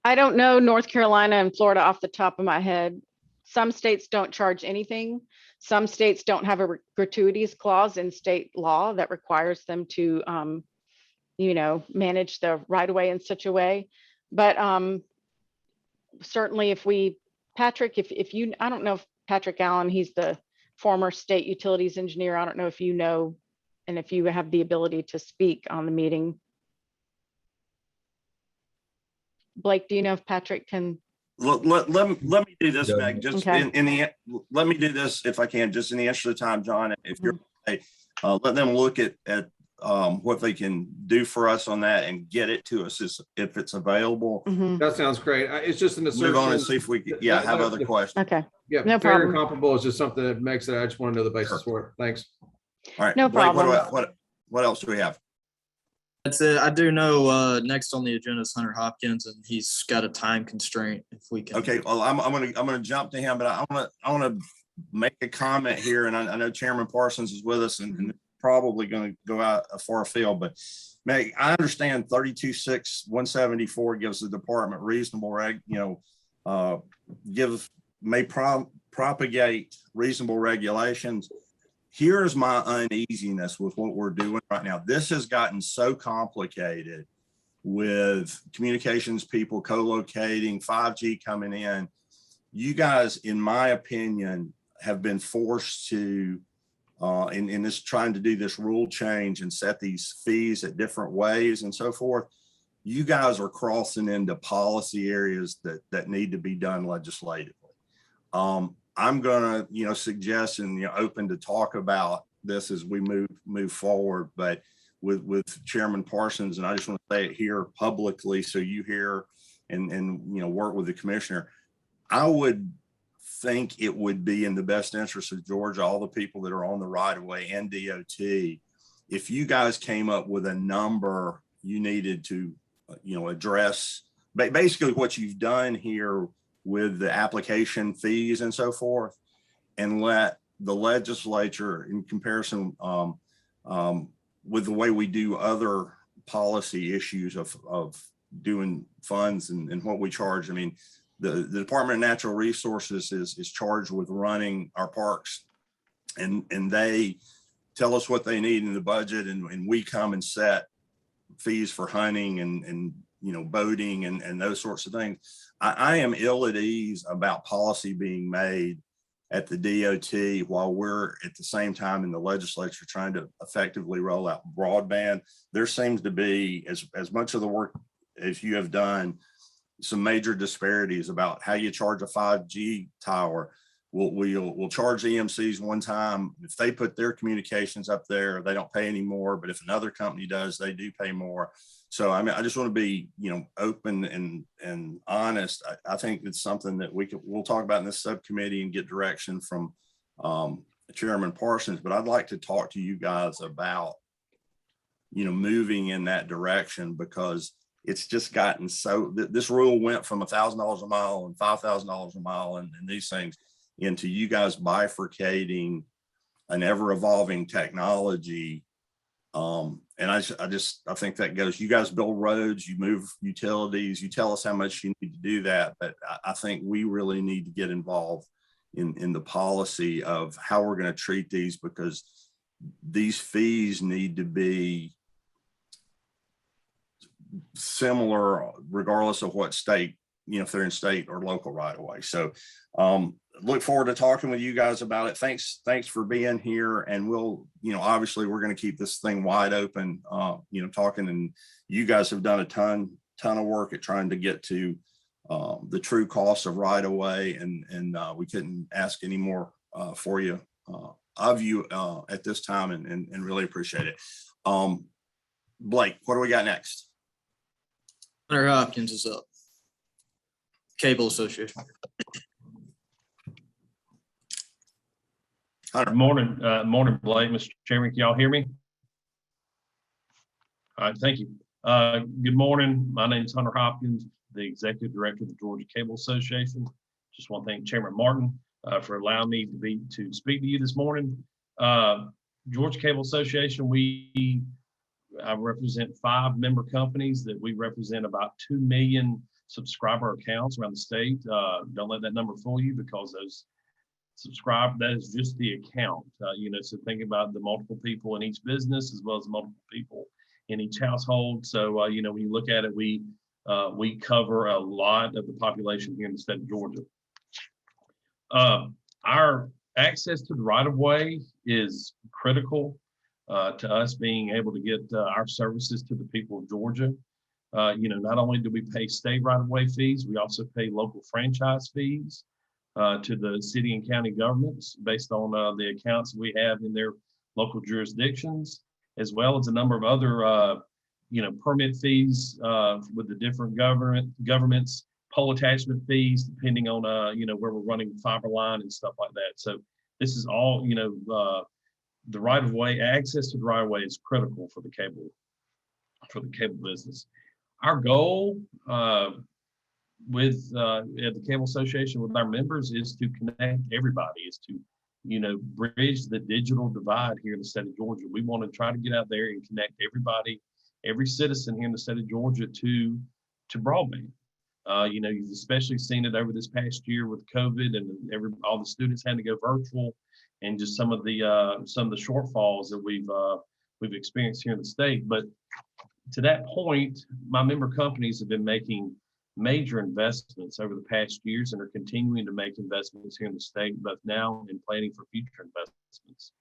I don't know North Carolina and Florida off the top of my head. Some states don't charge anything. Some states don't have a gratuities clause in state law that requires them to, manage the right of way in such a way. But certainly Patrick, if you, I don't know if Patrick Allen, he's the former state utilities engineer. I don't know if you know, and if you have the ability to speak on the meeting. Blake, do you know if Patrick can? Let me do this, Meg, just Okay. let me do this if I can, just in the interest of time, John, if you're okay, let them look at what they can do for us on that and get it to us if it's available. Mhm. That sounds great. It's just an assertion. Move on and see if we can, have other questions. Okay, Yeah, No fair and problem. comparable is just something that makes it. I just want to know the basis Sure. for it. Thanks. All right, No Blake, problem. what else do we have? That's it. I do know next on the agenda is Hunter Hopkins, and he's got a time constraint. If we can. Okay, well, I'm gonna jump to him, but I want to make a comment here, and I know Chairman Parsons is with us and probably going to go out a far field, but Meg, I understand 32.6.174 gives the department reasonable propagate reasonable regulations. Here's my uneasiness with what we're doing right now. This has gotten so complicated with communications people co-locating, 5G coming in. You guys, in my opinion, have been forced to, in this trying to do this rule change and set these fees at different ways and so forth. You guys are crossing into policy areas that need to be done legislatively. I'm gonna, suggest and open to talk about this as we move forward, but with Chairman Parsons, and I just want to say it here publicly so you hear and work with the commissioner. I would think it would be in the best interest of Georgia, all the people that are on the right of way and DOT, if you guys came up with a number you needed to, address basically what you've done here with the application fees and so forth, and let the legislature, in comparison with the way we do other policy issues of doing funds and what we charge. I mean, the Department of Natural Resources is charged with running our parks, and they tell us what they need in the budget, and we come and set fees for hunting and boating and those sorts of things. I am ill at ease about policy being made at the DOT while we're at the same time in the legislature trying to effectively roll out broadband. There seems to be, as much of the work as you have done, some major disparities about how you charge a 5G tower. We'll charge EMCs one time. If they put their communications up there, they don't pay anymore. But if another company does, they do pay more. So, I mean, I just want to be, open and honest. I think it's something that we'll talk about in this subcommittee and get direction from Chairman Parsons. But I'd like to talk to you guys about moving in that direction, because it's just gotten so, this rule went from $1,000 a mile and $5,000 a mile and these things into you guys bifurcating an ever evolving technology. And I think that goes, you guys build roads, you move utilities, you tell us how much you need to do that. But I think we really need to get involved in the policy of how we're going to treat these, because these fees need to be similar regardless of what state, if they're in state or local right away. So look forward to talking with you guys about it. Thanks for being here. And we'll, obviously we're going to keep this thing wide open, talking, and you guys have done a ton of work at trying to get to the true costs of right away. And we couldn't ask any more for you of you at this time, and really appreciate it. Blake, what do we got next? Hunter Hopkins is up. Cable Association. Hunter. Morning, Blake, Mr. Chairman. Can y'all hear me? All right, thank you. Good morning. My name is Hunter Hopkins, the Executive Director of the Georgia Cable Association. Just want to thank Chairman Martin for allowing me to speak to you this morning. Georgia Cable Association, I represent 5 member companies that we represent about 2 million subscriber accounts around the state. Don't let that number fool you, because those that is just the account. So think about the multiple people in each business as well as multiple people in each household. So when you look at it, we cover a lot of the population here in the state of Georgia. Our access to the right of way is critical to us being able to get our services to the people of Georgia. Not only do we pay state right of way fees, we also pay local franchise fees to the city and county governments based on the accounts we have in their local jurisdictions, as well as a number of other permit fees with the different governments, pole attachment fees, depending on where we're running fiber line and stuff like that. So this is all, the right of way, access to the right of way is critical for the cable business. Our goal with at the Cable Association with our members is to connect everybody, is to bridge the digital divide here in the state of Georgia. We want to try to get out there and connect everybody, every citizen here in the state of Georgia to broadband. You've especially seen it over this past year with COVID and all the students had to go virtual, and just some of the shortfalls that we've experienced here in the state. But to that point, my member companies have been making major investments over the past years and are continuing to make investments here in the state, both now and planning for future investments.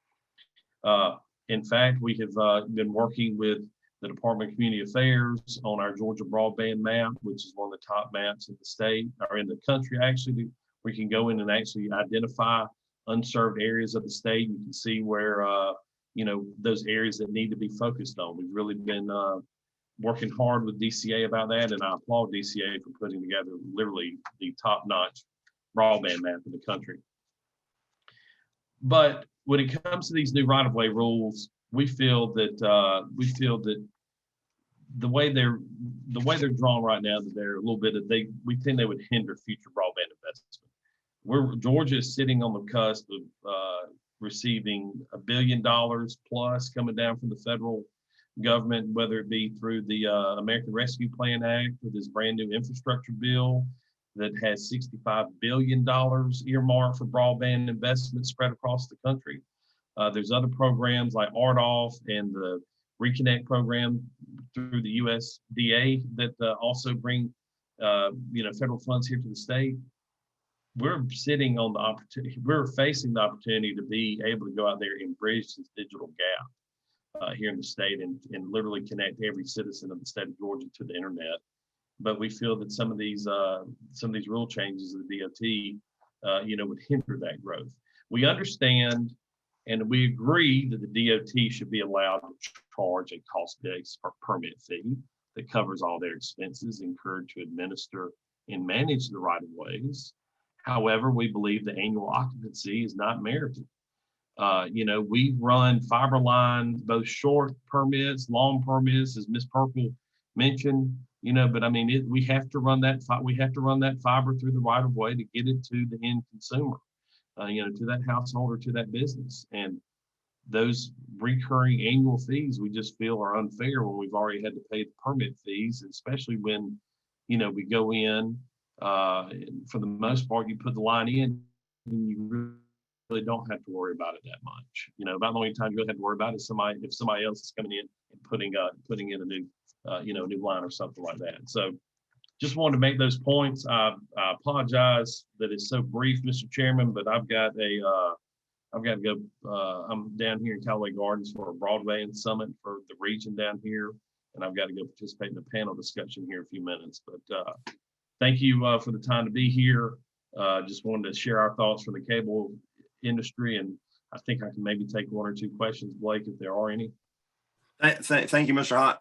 In fact, we have been working with the Department of Community Affairs on our Georgia broadband map, which is one of the top maps in the state, or in the country, actually. We can go in and actually identify unserved areas of the state. You can see where, those areas that need to be focused on. We've really been working hard with DCA about that, and I applaud DCA for putting together literally the top-notch broadband map in the country. But when it comes to these new right-of-way rules, we feel that the way they're drawn right now, that they're a little bit we think they would hinder future broadband investment. Georgia is sitting on the cusp of receiving $1 billion plus coming down from the federal government, whether it be through the American Rescue Plan Act or this brand new infrastructure bill that has $65 billion earmarked for broadband investment spread across the country. There's other programs like RDOF and the Reconnect program through the USDA that also bring federal funds here to the state. We're sitting on the opportunity. We're facing the opportunity to be able to go out there and bridge this digital gap here in the state and literally connect every citizen of the state of Georgia to the internet. But we feel that some of these rule changes of the DOT, would hinder that growth. We understand and we agree that the DOT should be allowed to charge a cost-based permit fee that covers all their expenses incurred to administer and manage the right-of-ways. However, we believe the annual occupancy is not merited. We run fiber lines, both short permits, long permits, as Ms. Purple mentioned, but I mean, we have to run that fiber through the right of way to get it to the end consumer, to that household or to that business. And those recurring annual fees, we just feel are unfair when we've already had to pay the permit fees, especially when, we go in, for the most part, you put the line in and you really don't have to worry about it that much. About the only time you really have to worry about it is if somebody else is coming in and putting in a new, new line or something like that. So just wanted to make those points. I apologize that it's so brief, Mr. Chairman, but I've got to go. I'm down here in Callaway Gardens for a Broadway Summit for the region down here, and I've got to go participate in a panel discussion here in a few minutes. But thank you for the time to be here. Just wanted to share our thoughts for the cable industry, and I think I can maybe take one or two questions, Blake, if there are any. Thank you, Mr.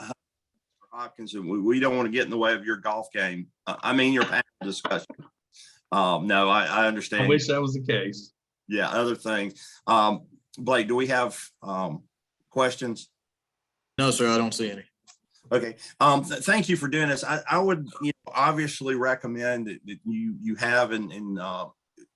Hopkins. We don't want to get in the way of your golf game. Your panel discussion. No, I understand. I wish that was the case. Yeah, other things. Blake, do we have questions? No, sir, I don't see any. Okay. Thank you for doing this. I would obviously recommend that you have and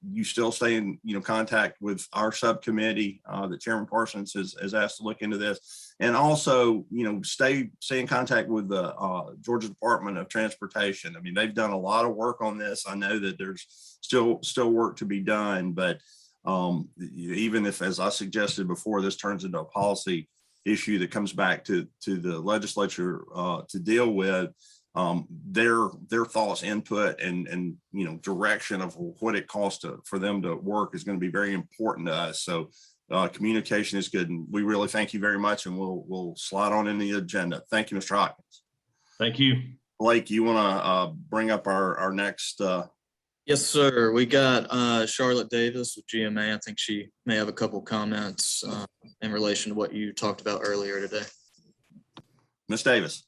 you still stay in contact with our subcommittee that Chairman Parsons has asked to look into this, and also stay in contact with the Georgia Department of Transportation. I mean, they've done a lot of work on this. I know that there's still work to be done, but even if, as I suggested before, this turns into a policy issue that comes back to the legislature to deal with, their thoughts, input, and direction of what it costs for them to work is going to be very important to us. So communication is good, and we really thank you very much, and we'll slide on in the agenda. Thank you, Mr. Hopkins. Thank you. Blake, you want to bring up our next Yes, sir. We got Charlotte Davis with GMA. I think she may have a couple comments in relation to what you talked about earlier today. Ms. Davis.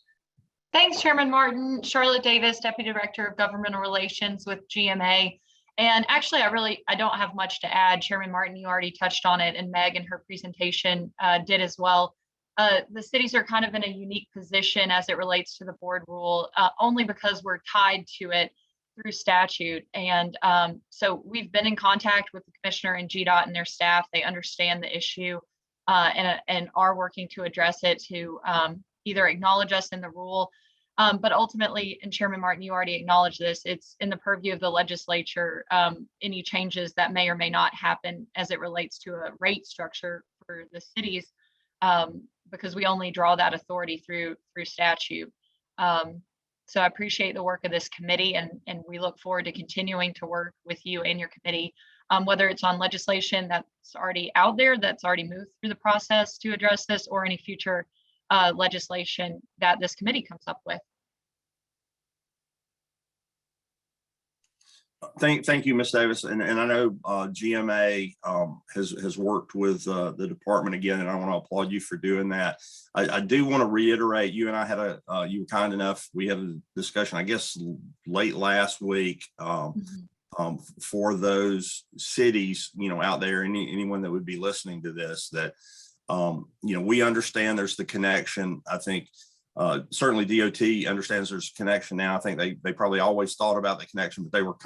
Thanks, Chairman Martin. Charlotte Davis, Deputy Director of Governmental Relations with GMA. And actually, I don't have much to add. Chairman Martin, you already touched on it, and Meg in her presentation did as well. The cities are kind of in a unique position as it relates to the board rule, only because we're tied to it through statute. And so we've been in contact with the commissioner and GDOT and their staff. They understand the issue and are working to address it, to either acknowledge us in the rule. But ultimately, and Chairman Martin, you already acknowledged this, it's in the purview of the legislature, any changes that may or may not happen as it relates to a rate structure for the cities, because we only draw that authority through statute. So I appreciate the work of this committee, and we look forward to continuing to work with you and your committee, whether it's on legislation that's already out there, that's already moved through the process to address this, or any future legislation that this committee comes up with. Thank you, Ms. Davis. And I know GMA has worked with the department again, and I want to applaud you for doing that. I do want to reiterate, you and I had you were kind enough, we had a discussion, I guess, late last week for those cities, out there, anyone that would be listening to this, that, we understand there's the connection. I think certainly DOT understands there's a connection now. I think they probably always thought about the connection, but they were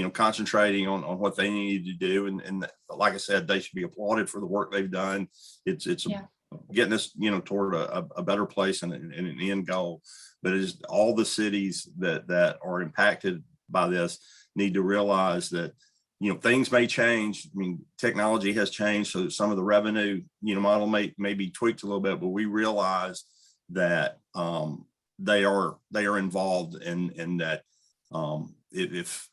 concentrating on what they needed to do. And like I said, they should be applauded for the work they've done. It's getting us, toward a better place and an end goal. But it is all the cities that are impacted by this need to realize that, things may change. I mean, technology has changed, so some of the revenue, model may be tweaked a little bit, but we realize that they are involved in that. If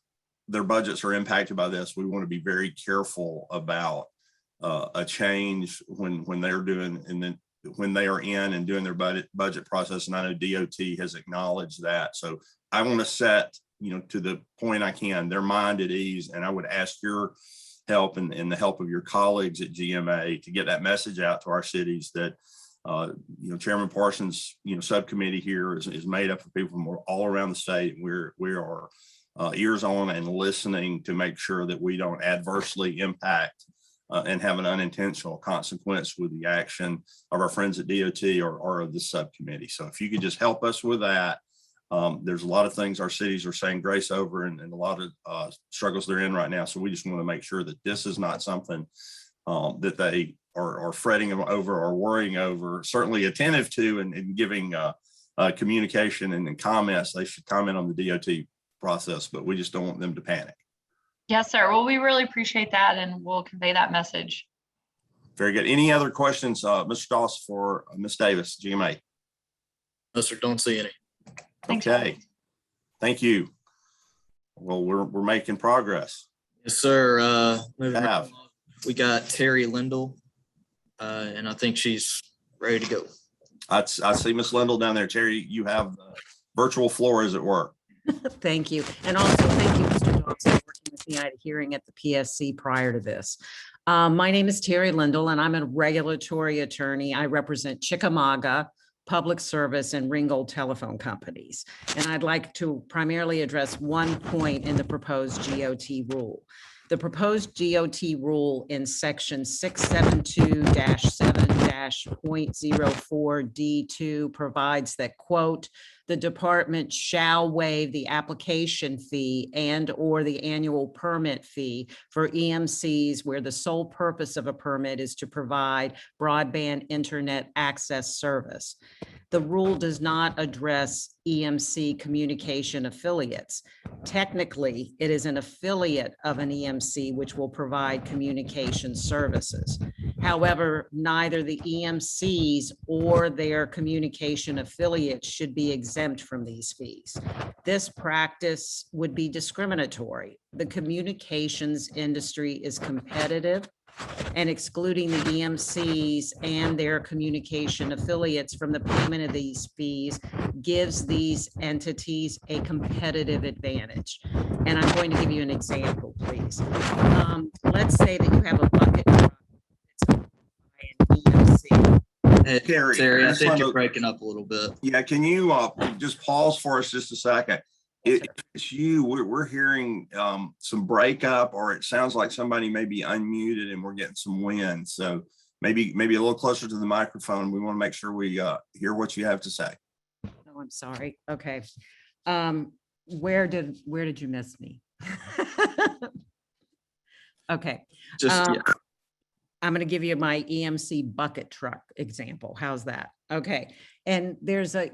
their budgets are impacted by this, we want to be very careful about a change when they're doing, and then when they are in and doing their budget process. And I know DOT has acknowledged that. So I want to set, to the point I can, their mind at ease. And I would ask your help and the help of your colleagues at GMA to get that message out to our cities that, Chairman Parsons, subcommittee here is made up of people from all around the state. We are ears on and listening to make sure that we don't adversely impact and have an unintentional consequence with the action of our friends at DOT or of the subcommittee. So if you could just help us with that. There's a lot of things our cities are saying grace over and a lot of struggles they're in right now. So we just want to make sure that this is not something that they are fretting over or worrying over, certainly attentive to and giving communication and comments. They should comment on the DOT process, but we just don't want them to panic. Yes, sir. Well, we really appreciate that and we'll convey that message. Very good. Any other questions, Mr. Doss, for Ms. Davis, GMA? No, sir, don't see any. Thanks. Okay. Thank you. Well, we're making progress. Yes, sir. Moving Have. right along, we got Terry Lindell, and I think she's ready to go. I see Ms. Lindell down there. Terry, you have the virtual floor, as it were. Thank you. And also thank you, Mr. Dawes, for working with me. I had a hearing at the PSC prior to this. My name is Terry Lindell, and I'm a regulatory attorney. I represent Chickamauga Public Service and Ringgold Telephone Companies. And I'd like to primarily address one point in the proposed GOT rule. The proposed GOT rule in section 672-7-.04 D2 provides that, quote, the department shall waive the application fee and or the annual permit fee for EMCs where the sole purpose of a permit is to provide broadband internet access service. The rule does not address EMC communication affiliates. Technically, it is an affiliate of an EMC which will provide communication services. However, neither the EMCs or their communication affiliates should be exempt from these fees. This practice would be discriminatory. The communications industry is competitive, and excluding the EMCs and their communication affiliates from the payment of these fees gives these entities a competitive advantage. And I'm going to give you an example, please. Let's say that you have a bucket truck that's owned by an EMC. Hey, Terry, Terry, I just think wanna- you're breaking up a little bit. Yeah, can you just pause for us just a second? If it's you, we're hearing some breakup, or it sounds like somebody may be unmuted and we're getting some wind. So maybe a little closer to the microphone. We want to make sure we hear what you have to say. Oh, I'm sorry. Okay. Where did you miss me? Okay. Just, yeah. I'm going to give you my EMC bucket truck example. How's that? Okay. And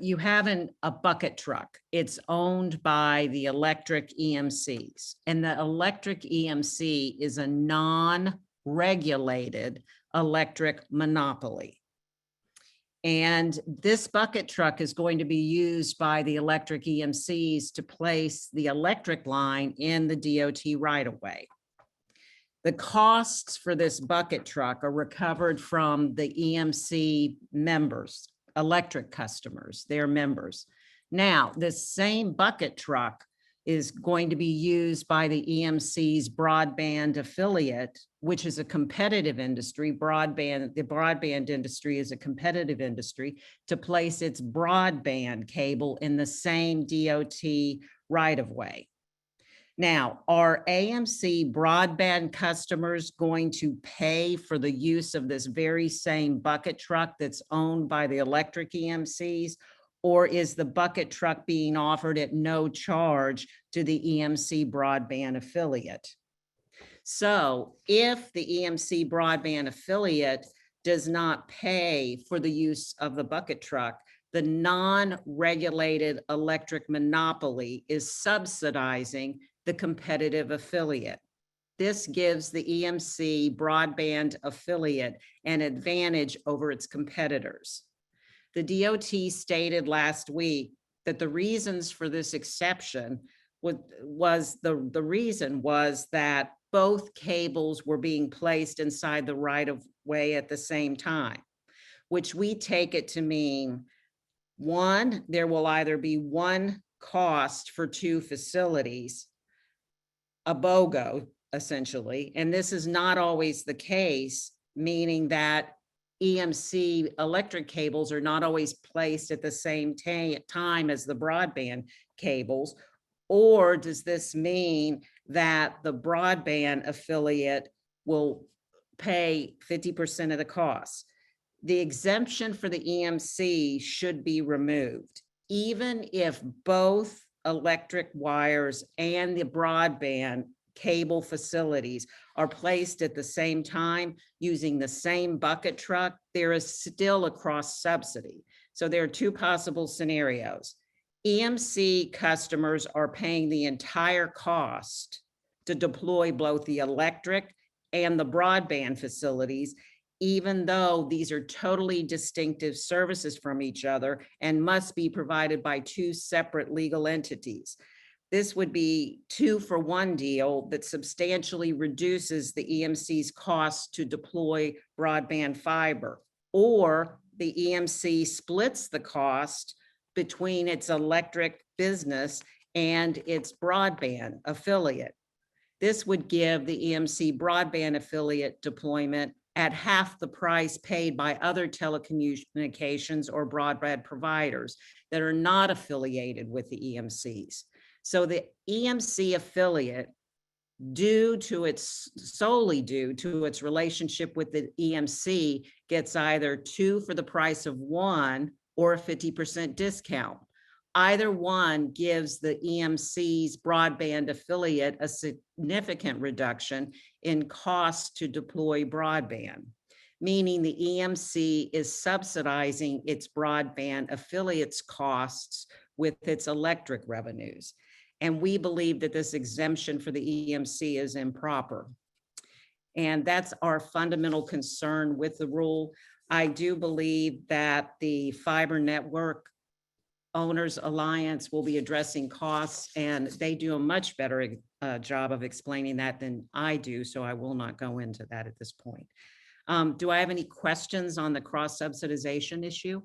you have a bucket truck. It's owned by the electric EMCs, and the electric EMC is a non-regulated electric monopoly. And this bucket truck is going to be used by the electric EMCs to place the electric line in the DOT right-of-way. The costs for this bucket truck are recovered from the EMC members, electric customers, their members. Now, this same bucket truck is going to be used by the EMC's broadband affiliate, which is a competitive industry. The broadband industry is a competitive industry, to place its broadband cable in the same DOT right-of-way. Now, are AMC broadband customers going to pay for the use of this very same bucket truck that's owned by the electric EMCs? Or is the bucket truck being offered at no charge to the EMC broadband affiliate? So if the EMC broadband affiliate does not pay for the use of the bucket truck, the non-regulated electric monopoly is subsidizing the competitive affiliate. This gives the EMC broadband affiliate an advantage over its competitors. The DOT stated last week that the reasons for this exception was that both cables were being placed inside the right-of-way at the same time, which we take it to mean, one, there will either be one cost for two facilities, a BOGO essentially, and this is not always the case, meaning that EMC electric cables are not always placed at the same time as the broadband cables. Or does this mean that the broadband affiliate will pay 50% of the costs. The exemption for the EMC should be removed, even if both electric wires and the broadband cable facilities are placed at the same time using the same bucket truck. There is still a cross subsidy. So there are two possible scenarios. EMC customers are paying the entire cost to deploy both the electric and the broadband facilities, even though these are totally distinctive services from each other and must be provided by two separate legal entities. This would be 2-for-1 deal that substantially reduces the EMC's cost to deploy broadband fiber, or the EMC splits the cost between its electric business and its broadband affiliate. This would give the EMC broadband affiliate deployment at half the price paid by other telecommunications or broadband providers that are not affiliated with the EMCs. So the EMC affiliate, solely due to its relationship with the EMC, gets either 2 for the price of 1 or a 50% discount. Either one gives the EMC's broadband affiliate a significant reduction in cost to deploy broadband, meaning the EMC is subsidizing its broadband affiliates' costs with its electric revenues. And we believe that this exemption for the EMC is improper. And that's our fundamental concern with the rule. I do believe that the Fiber Network Owners Alliance will be addressing costs, and they do a much better job of explaining that than I do, so I will not go into that at this point. Do I have any questions on the cross-subsidization issue?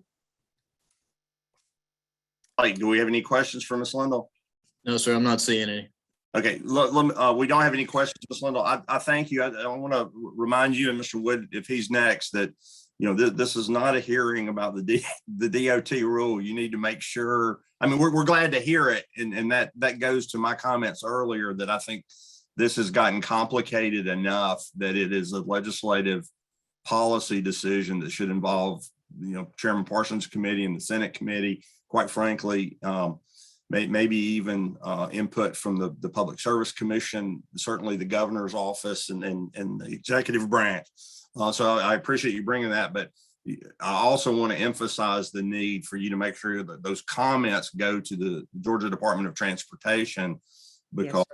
Do we have any questions for Ms. Lindahl? No, sir, I'm not seeing any. Okay, we don't have any questions, Ms. Lindahl. I thank you. I want to remind you and Mr. Wood, if he's next, that this is not a hearing about the DOT rule. You need to make sure. I mean, we're glad to hear it, and that goes to my comments earlier that I think this has gotten complicated enough that it is a legislative policy decision that should involve Chairman Parsons' committee and the Senate committee. Quite frankly, maybe even input from the Public Service Commission, certainly the governor's office and the executive branch. So I appreciate you bringing that, but I also want to emphasize the need for you to make sure that those comments go to the Georgia Department of Transportation, because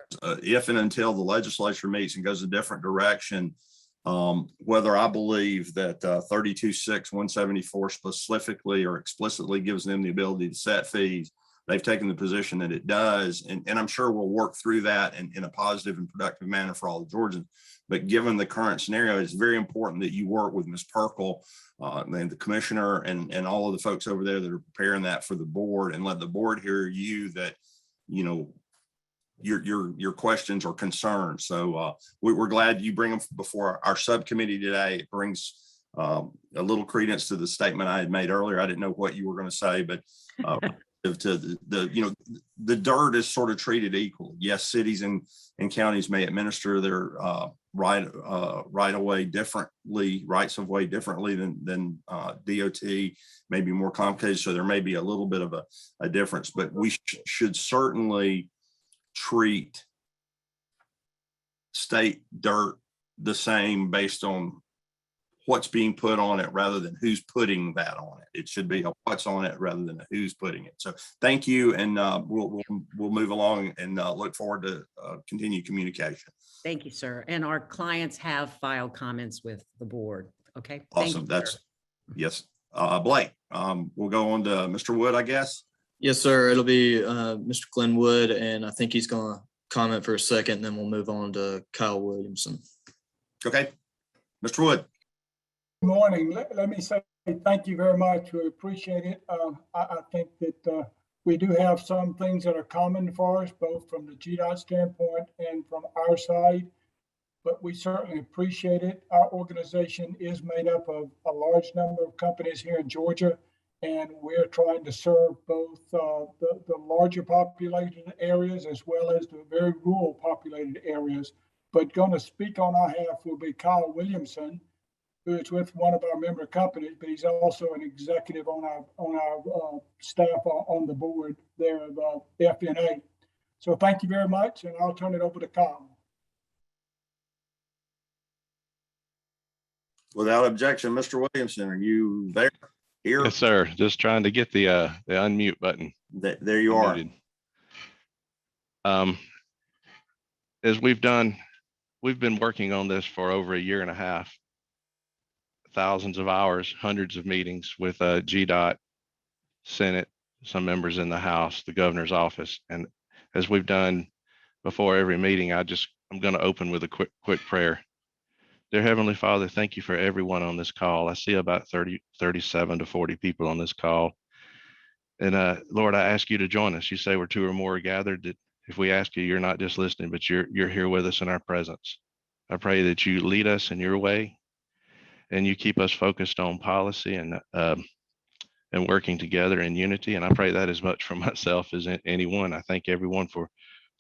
if and until the legislature meets and goes a different direction, whether I believe that 32.6.174 specifically or explicitly gives them the ability to set fees, they've taken the position that it does. And I'm sure we'll work through that in a positive and productive manner for all the Georgians. But given the current scenario, it's very important that you work with Ms. Perkle and the commissioner and all of the folks over there that are preparing that for the board, and let the board hear you that, your questions or concerns. So we're glad you bring them before our subcommittee today. It brings a little credence to the statement I had made earlier. I didn't know what you were going to say, but to the dirt is sort of treated equally. Yes, cities and counties may administer their rights of way differently than DOT, maybe more complicated. So there may be a little bit of a difference, but we should certainly treat state dirt the same based on what's being put on it rather than who's putting that on it. It should be a what's on it rather than a who's putting it. So thank you, and we'll move along and look forward to continued communication. Thank you, sir. And our clients have filed comments with the board. Okay. Awesome. Yes. Blake, we'll go on to Mr. Wood, I guess. Yes, sir. It'll be Mr. Glenn Wood, and I think he's going to comment for a second, and then we'll move on to Kyle Williamson. Okay. Mr. Wood. Good morning. Let me say thank you very much. We appreciate it. I think that we do have some things that are common for us, both from the GDOT standpoint and from our side, but we certainly appreciate it. Our organization is made up of a large number of companies here in Georgia, and we're trying to serve both the larger populated areas as well as the very rural populated areas. but going to speak on our behalf will be Kyle Williamson, who is with one of our member companies, but he's also an executive on our staff on the board there of FNA. So thank you very much, and I'll turn it over to Kyle. Without objection, Mr. Williamson, are you there? Here? Yes, sir. Just trying to get the unmute button. There you are. Muted. As we've been working on this for over a year and a half, thousands of hours, hundreds of meetings with GDOT, Senate, some members in the House, the governor's office. And as we've done before every meeting, I'm going to open with a quick prayer. Dear Heavenly Father, thank you for everyone on this call. I see about 37 to 40 people on this call. And Lord, I ask you to join us. You say where two or more are gathered, that if we ask you, you're not just listening, but you're here with us in our presence. I pray that you lead us in your way and you keep us focused on policy and working together in unity. And I pray that as much for myself as anyone. I thank everyone for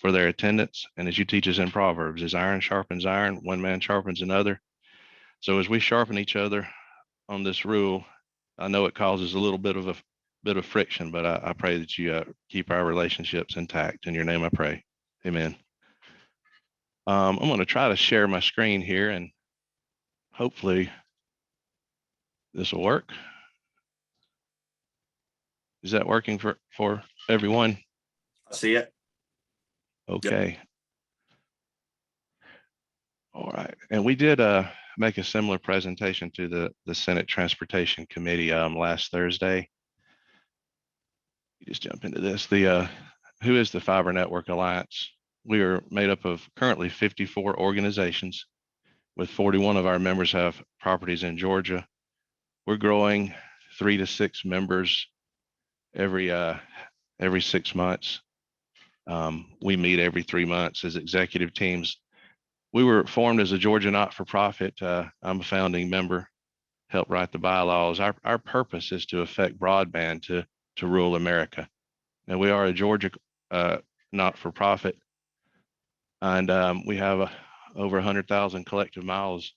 their attendance. And as you teach us in Proverbs, as iron sharpens iron, one man sharpens another. So as we sharpen each other on this rule, I know it causes a little bit of friction, but I pray that you keep our relationships intact. In your name I pray. Amen. I'm going to try to share my screen here, and hopefully this will work. Is that working for everyone? I see it. Okay. Yep. All right. And we did make a similar presentation to the Senate Transportation Committee last Thursday. You just jump into this. Who is the Fiber Network Alliance? We are made up of currently 54 organizations, with 41 of our members have properties in Georgia. We're growing 3 to 6 members every 6 months. We meet every 3 months as executive teams. We were formed as a Georgia not-for-profit. I'm a founding member, helped write the bylaws. Our purpose is to affect broadband to rural America. And we are a Georgia not-for-profit, and we have over 100,000 collective miles,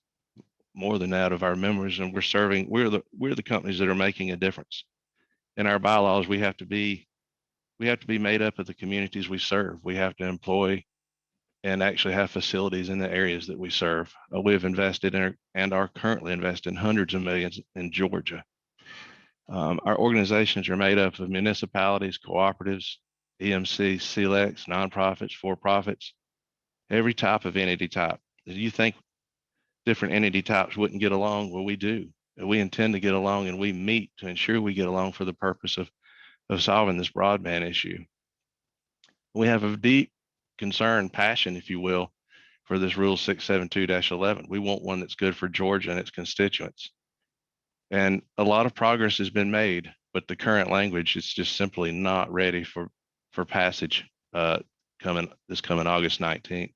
more than that, of our members, and we're the companies that are making a difference. In our bylaws, we have to be made up of the communities we serve. We have to employ and actually have facilities in the areas that we serve. We have invested in and are currently investing hundreds of millions in Georgia. Our organizations are made up of municipalities, cooperatives, EMC, CLECs, nonprofits, for-profits, every type of entity type. Do you think different entity types wouldn't get along? Well, we do. We intend to get along, and we meet to ensure we get along for the purpose of solving this broadband issue. We have a deep concern, passion, if you will, for this Rule 672-11. We want one that's good for Georgia and its constituents. And a lot of progress has been made, but the current language is just simply not ready for passage coming August 19th.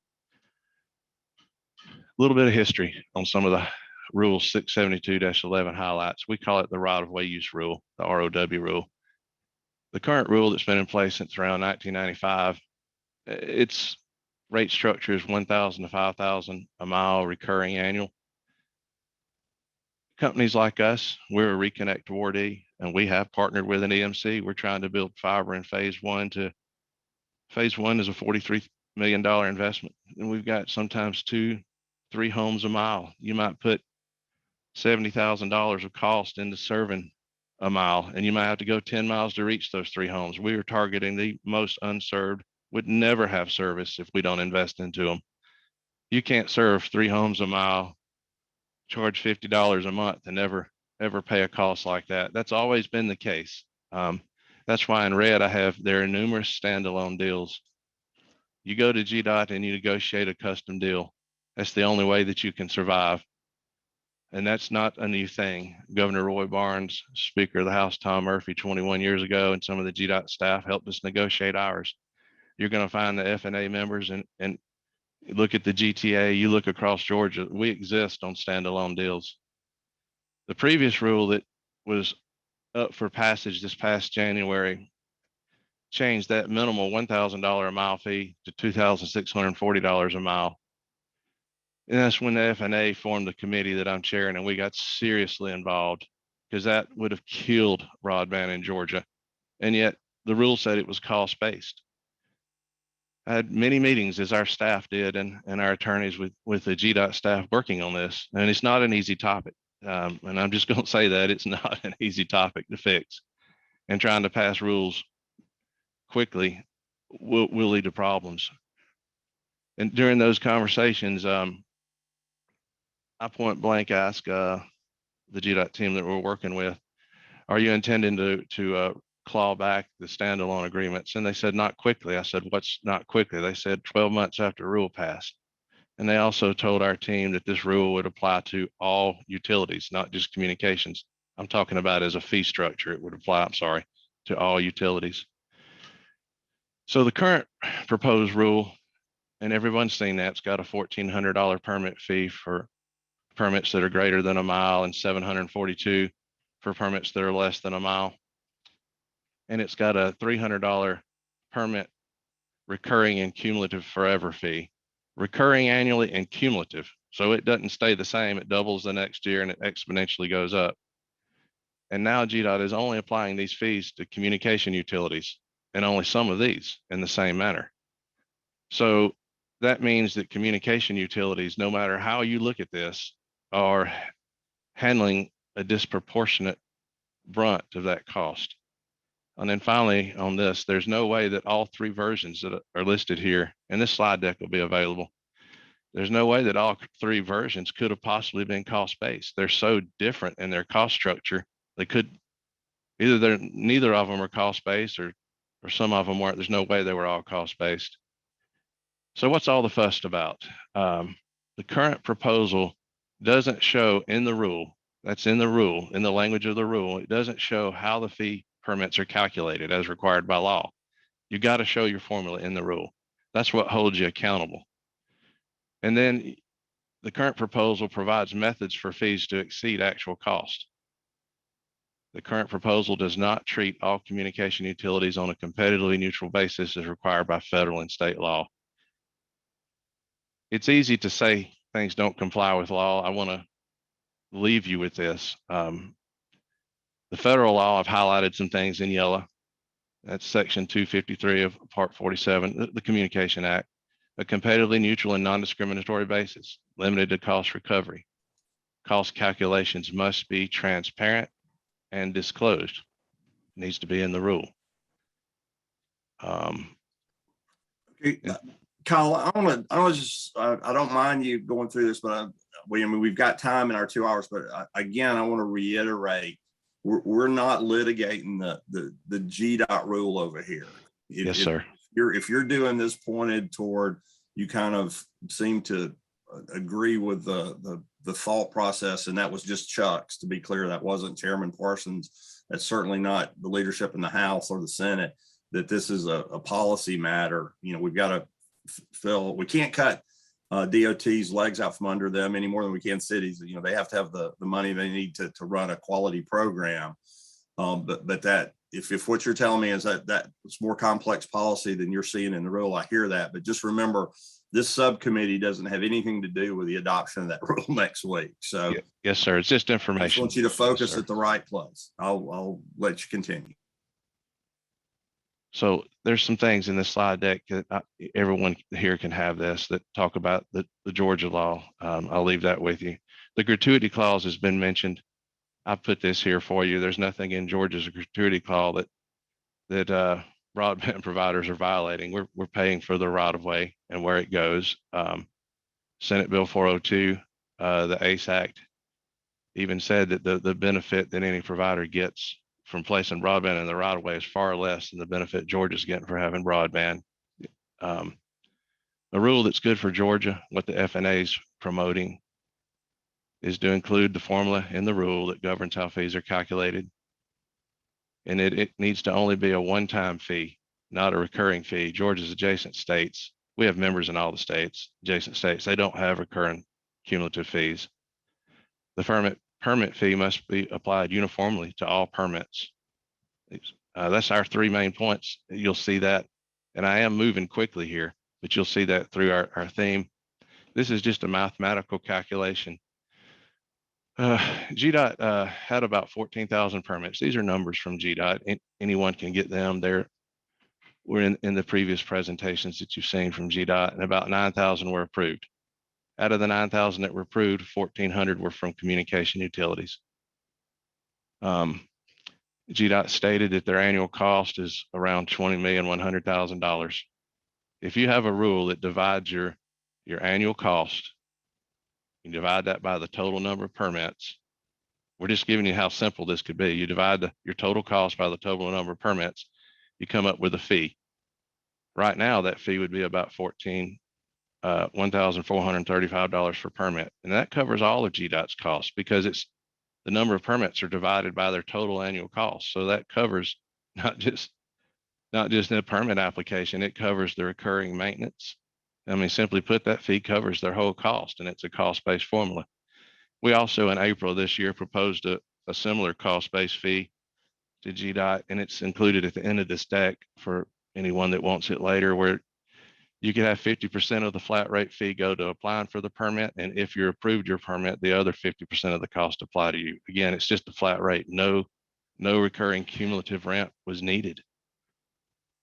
A little bit of history on some of the Rule 672-11 highlights. We call it the right-of-way use rule, the ROW rule. The current rule that's been in place since around 1995, its rate structure is $1,000 to $5,000 a mile recurring annual. Companies like us, we're a Reconnect awardee, and we have partnered with an EMC. We're trying to build fiber in phase one. Phase one is a $43 million investment, and we've got sometimes 2-3 homes a mile. You might put $70,000 of cost into serving a mile, and you might have to go 10 miles to reach those 3 homes. We are targeting the most unserved, would never have service if we don't invest into them. You can't serve 3 homes a mile, charge $50 a month, and never pay a cost like that. That's always been the case. That's why in red there are numerous standalone deals. You go to GDOT and you negotiate a custom deal. That's the only way that you can survive. And that's not a new thing. Governor Roy Barnes, Speaker of the House Tom Murphy 21 years ago, and some of the GDOT staff helped us negotiate ours. You're going to find the FNA members and look at the GTA, you look across Georgia, we exist on standalone deals. The previous rule that was up for passage this past January changed that minimal $1,000 a mile fee to $2,640 a mile. And that's when the FNA formed the committee that I'm chairing, and we got seriously involved because that would have killed broadband in Georgia. And yet the rule said it was cost-based. I had many meetings, as our staff did, and our attorneys with the GDOT staff working on this. And it's not an easy topic. And I'm just going to say that it's not an easy topic to fix. And trying to pass rules quickly will lead to problems. And during those conversations, I point blank asked the GDOT team that we're working with, are you intending to claw back the standalone agreements? And they said, not quickly. I said, what's not quickly? They said 12 months after rule passed. And they also told our team that this rule would apply to all utilities, not just communications. I'm talking about as a fee structure. It would apply, I'm sorry, to all utilities. So the current proposed rule, and everyone's seen that, it's got a $1,400 permit fee for permits that are greater than a mile and $742 for permits that are less than a mile. And it's got a $300 permit recurring and cumulative forever fee, recurring annually and cumulative. So it doesn't stay the same. It doubles the next year and it exponentially goes up. And now GDOT is only applying these fees to communication utilities and only some of these in the same manner. So that means that communication utilities, no matter how you look at this, are handling a disproportionate brunt of that cost. And then finally on this, there's no way that all three versions that are listed here, and this slide deck will be available. There's no way that all three versions could have possibly been cost-based. They're so different in their cost structure. They could, neither of them are cost-based or some of them weren't. There's no way they were all cost-based. So what's all the fuss about? The current proposal doesn't show in the rule, that's in the rule, in the language of the rule, it doesn't show how the fee permits are calculated as required by law. You got to show your formula in the rule. That's what holds you accountable. And then the current proposal provides methods for fees to exceed actual cost. The current proposal does not treat all communication utilities on a competitively neutral basis as required by federal and state law. It's easy to say things don't comply with law. I want to leave you with this. The federal law, I've highlighted some things in yellow. That's section 253 of part 47, the Communication Act, a competitively neutral and non-discriminatory basis, limited to cost recovery. Cost calculations must be transparent and disclosed. It needs to be in the rule. Okay, Kyle, I don't mind you going through this, but we've got time in our 2 hours, but again, I want to reiterate, we're not litigating the GDOT rule over here. Yes, sir. If you're doing this pointed toward, you kind of seem to agree with the thought process, and that was just Chuck's, to be clear. That wasn't Chairman Parsons. That's certainly not the leadership in the House or the Senate, that this is a policy matter. You know, we've got to fill, we can't cut DOT's legs out from under them any more than we can cities. You know, they have to have the money they need to run a quality program. But that if what you're telling me is that it's more complex policy than you're seeing in the rule, I hear that. But just remember, this subcommittee doesn't have anything to do with the adoption of that rule next week. So yes, sir. It's just information. I just want you to focus yes, at the right place. I'll let you continue. So there's some things in this slide deck that everyone here can have this, that talk about the Georgia law. I'll leave that with you. The gratuity clause has been mentioned. I put this here for you. There's nothing in Georgia's gratuity clause that broadband providers are violating. We're paying for the right of way and where it goes. Senate Bill 402, the ACE Act, even said that the benefit that any provider gets from placing broadband in the right of way is far less than the benefit Georgia's getting for having broadband. A rule that's good for Georgia, what the FNA is promoting, is to include the formula in the rule that governs how fees are calculated. And it needs to only be a one-time fee, not a recurring fee. Georgia's adjacent states, we have members in all the states, adjacent states, they don't have recurring cumulative fees. The permit fee must be applied uniformly to all permits. That's our three main points. You'll see that, and I am moving quickly here, but you'll see that through our theme. This is just a mathematical calculation. GDOT had about 14,000 permits. These are numbers from GDOT. Anyone can get them. We're in the previous presentations that you've seen from GDOT, and about 9,000 were approved. Out of the 9,000 that were approved, 1,400 were from communication utilities. GDOT stated that their annual cost is around $20,100,000. If you have a rule that divides your annual cost, you divide that by the total number of permits. We're just giving you how simple this could be. You divide your total cost by the total number of permits, you come up with a fee. Right now, that fee would be about $1,435 per permit. And that covers all of GDOT's costs because the number of permits are divided by their total annual cost. So that covers not just the permit application, it covers the recurring maintenance. I mean, simply put, that fee covers their whole cost, and it's a cost-based formula. We also, in April of this year, proposed a similar cost-based fee to GDOT, and it's included at the end of this deck for anyone that wants it later, where you could have 50% of the flat rate fee go to applying for the permit, and if you're approved your permit, the other 50% of the cost apply to you. Again, it's just a flat rate. No recurring cumulative rent was needed.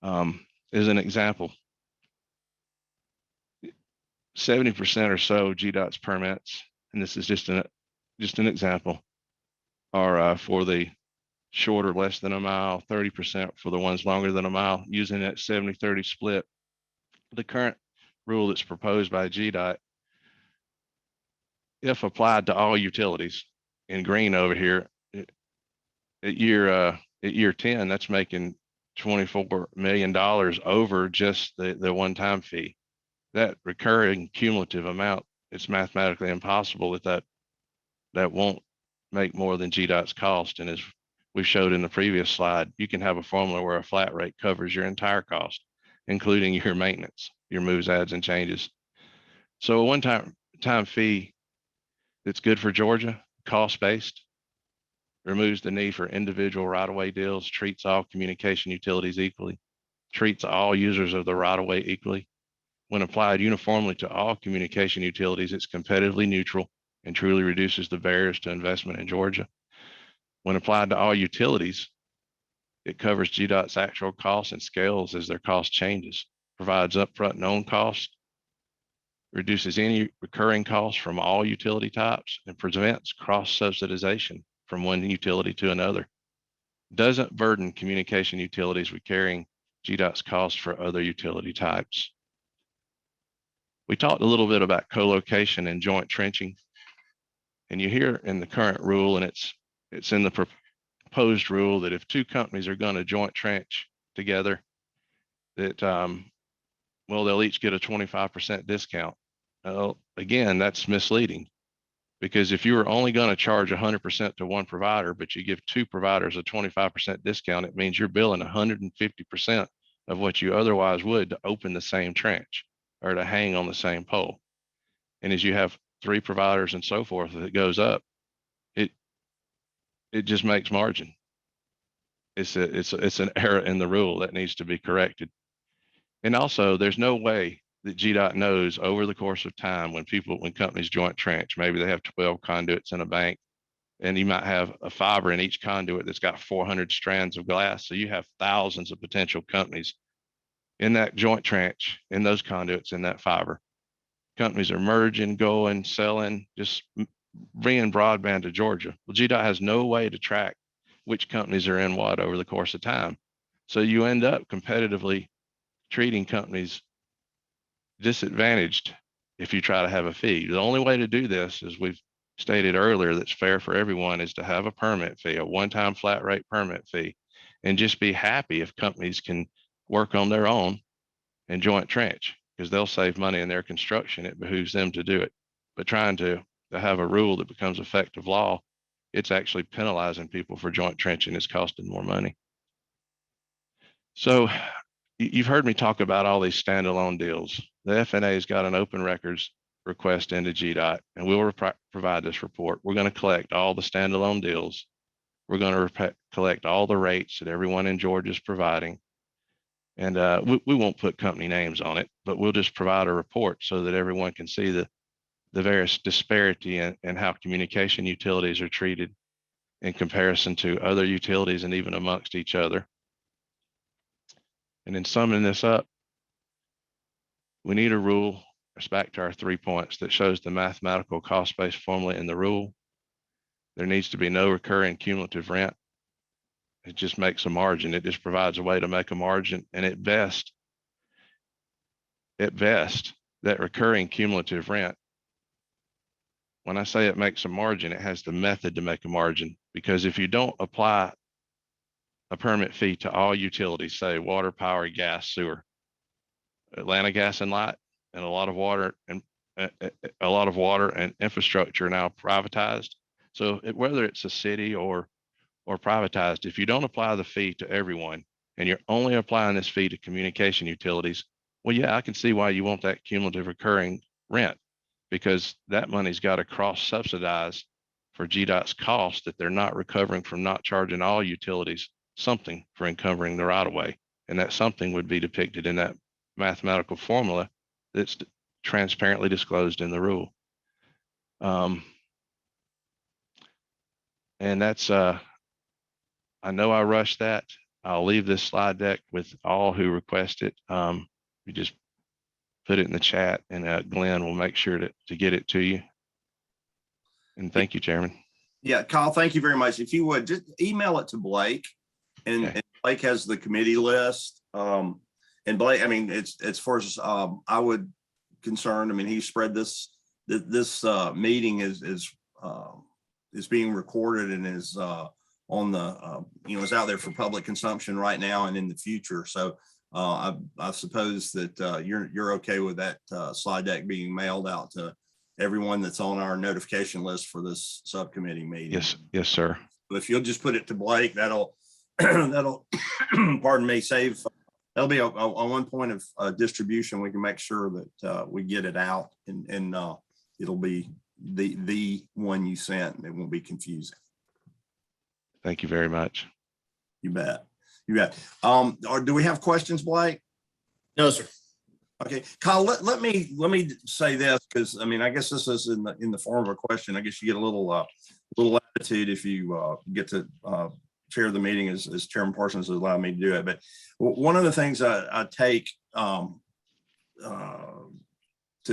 As an example, 70% or so GDOT's permits, and this is just an example, are for the shorter, less than a mile, 30% for the ones longer than a mile, using that 70-30 split. The current rule that's proposed by GDOT, if applied to all utilities in green over here, at year 10, that's making $24 million over just the one-time fee. That recurring cumulative amount, it's mathematically impossible that won't make more than GDOT's cost. And as we showed in the previous slide, you can have a formula where a flat rate covers your entire cost, including your maintenance, your moves, adds, and changes. So a one-time fee that's good for Georgia, cost-based, removes the need for individual right-of-way deals, treats all communication utilities equally, treats all users of the right-of-way equally. When applied uniformly to all communication utilities, it's competitively neutral and truly reduces the barriers to investment in Georgia. When applied to all utilities, it covers GDOT's actual costs and scales as their cost changes, provides upfront known costs, reduces any recurring costs from all utility types, and prevents cross-subsidization from one utility to another. Doesn't burden communication utilities with carrying GDOT's costs for other utility types. We talked a little bit about co-location and joint trenching. And you hear in the current rule, and it's in the proposed rule, that if two companies are going to joint trench together, that they'll each get a 25% discount. Again, that's misleading, because if you were only going to charge 100% to one provider, but you give two providers a 25% discount, it means you're billing 150% of what you otherwise would to open the same trench or to hang on the same pole. And as you have three providers and so forth, as it goes up, it just makes margin. It's an error in the rule that needs to be corrected. And also, there's no way that GDOT knows over the course of time when companies joint trench, maybe they have 12 conduits in a bank, and you might have a fiber in each conduit that's got 400 strands of glass. So you have thousands of potential companies in that joint trench, in those conduits, in that fiber. Companies are merging, going, selling, just bringing broadband to Georgia. Well, GDOT has no way to track which companies are in what over the course of time. So you end up competitively treating companies disadvantaged if you try to have a fee. The only way to do this, as we've stated earlier, that's fair for everyone, is to have a permit fee, a one-time flat rate permit fee, and just be happy if companies can work on their own and joint trench, because they'll save money in their construction. It behooves them to do it. But trying to have a rule that becomes effective law, it's actually penalizing people for joint trenching. It's costing more money. So you've heard me talk about all these standalone deals. The FNA has got an open records request into GDOT, and we'll provide this report. We're going to collect all the standalone deals. We're going to collect all the rates that everyone in Georgia is providing. And we won't put company names on it, but we'll just provide a report so that everyone can see the various disparity in how communication utilities are treated in comparison to other utilities and even amongst each other. And in summing this up, we need a rule, it's back to our 3 points, that shows the mathematical cost-based formula in the rule. There needs to be no recurring cumulative rent. It just makes a margin. It just provides a way to make a margin. And at best, that recurring cumulative rent, when I say it makes a margin, it has the method to make a margin. Because if you don't apply a permit fee to all utilities, say water, power, gas, sewer, Atlanta Gas and Light, and a lot of water and infrastructure are now privatized. So whether it's a city or privatized, if you don't apply the fee to everyone and you're only applying this fee to communication utilities, well, yeah, I can see why you want that cumulative recurring rent, because that money's got to cross subsidize for GDOT's cost that they're not recovering from not charging all utilities something for encumbering the right of way. And that something would be depicted in that mathematical formula that's transparently disclosed in the rule. And that's, I know I rushed that. I'll leave this slide deck with all who request it. You just put it in the chat, and Glenn will make sure to get it to you. And thank you, Chairman. Yeah, Kyle, thank you very much. If you would just email it to Blake, and, Okay. and Blake has the committee list. And Blake, I mean, it's as far as I would concerned. I mean, he spread this meeting is being recorded and is on the is out there for public consumption right now and in the future. So I suppose that you're okay with that slide deck being mailed out to everyone that's on our notification list for this subcommittee meeting. Yes, sir. But if you'll just put it to Blake, that'll pardon me, save. That'll be a 1 point of distribution. We can make sure that we get it out, and it'll be the one you sent. It won't be confusing. Thank you very much. You bet. You bet. Or do we have questions, Blake? No, sir. Okay, Kyle, let me say this, because I mean, I guess this is in the form of a question. I guess you get a little latitude if you get to chair the meeting as Chairman Parsons has allowed me to do it. But one of the things I take to a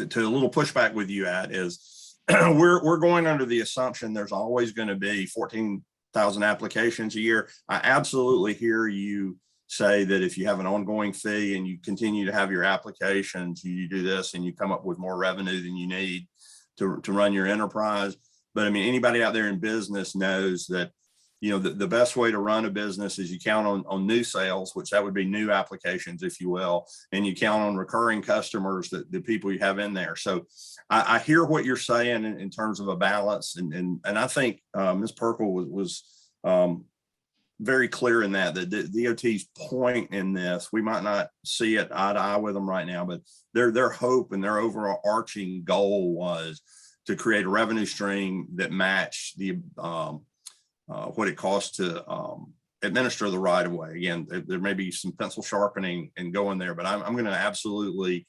little pushback with you at is we're going under the assumption there's always going to be 14,000 applications a year. I absolutely hear you say that if you have an ongoing fee and you continue to have your applications, you do this and you come up with more revenue than you need to run your enterprise. But I mean, anybody out there in business knows that, the best way to run a business is you count on new sales, which that would be new applications, if you will, and you count on recurring customers, the people you have in there. So I hear what you're saying in terms of a balance. And I think Ms. Perkle was very clear in that the DOT's point in this, we might not see it eye to eye with them right now, but their hope and their overarching goal was to create a revenue stream that matched the what it costs to administer the right of way. Again, there may be some pencil sharpening and going there, but I'm going to absolutely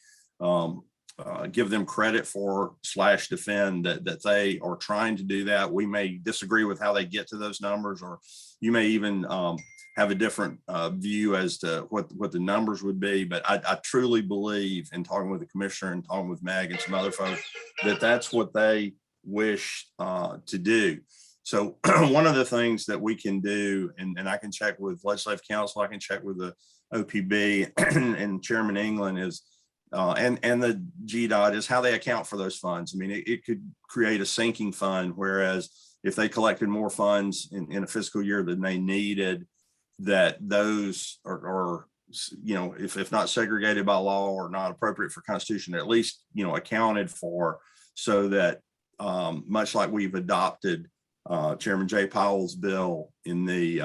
give them credit for /defend that they are trying to do that. We may disagree with how they get to those numbers, or you may even have a different view as to what the numbers would be. But I truly believe, in talking with the commissioner and talking with Meg and some other folks, that that's what they wish to do. So one of the things that we can do, and I can check with Legislative Council, I can check with the OPB and Chairman England is, and the GDOT, is how they account for those funds. I mean, it could create a sinking fund, whereas if they collected more funds in a fiscal year than they needed, that those are if not segregated by law or not appropriate for Constitution, at least, accounted for, so that much like we've adopted Chairman Jay Powell's bill in the,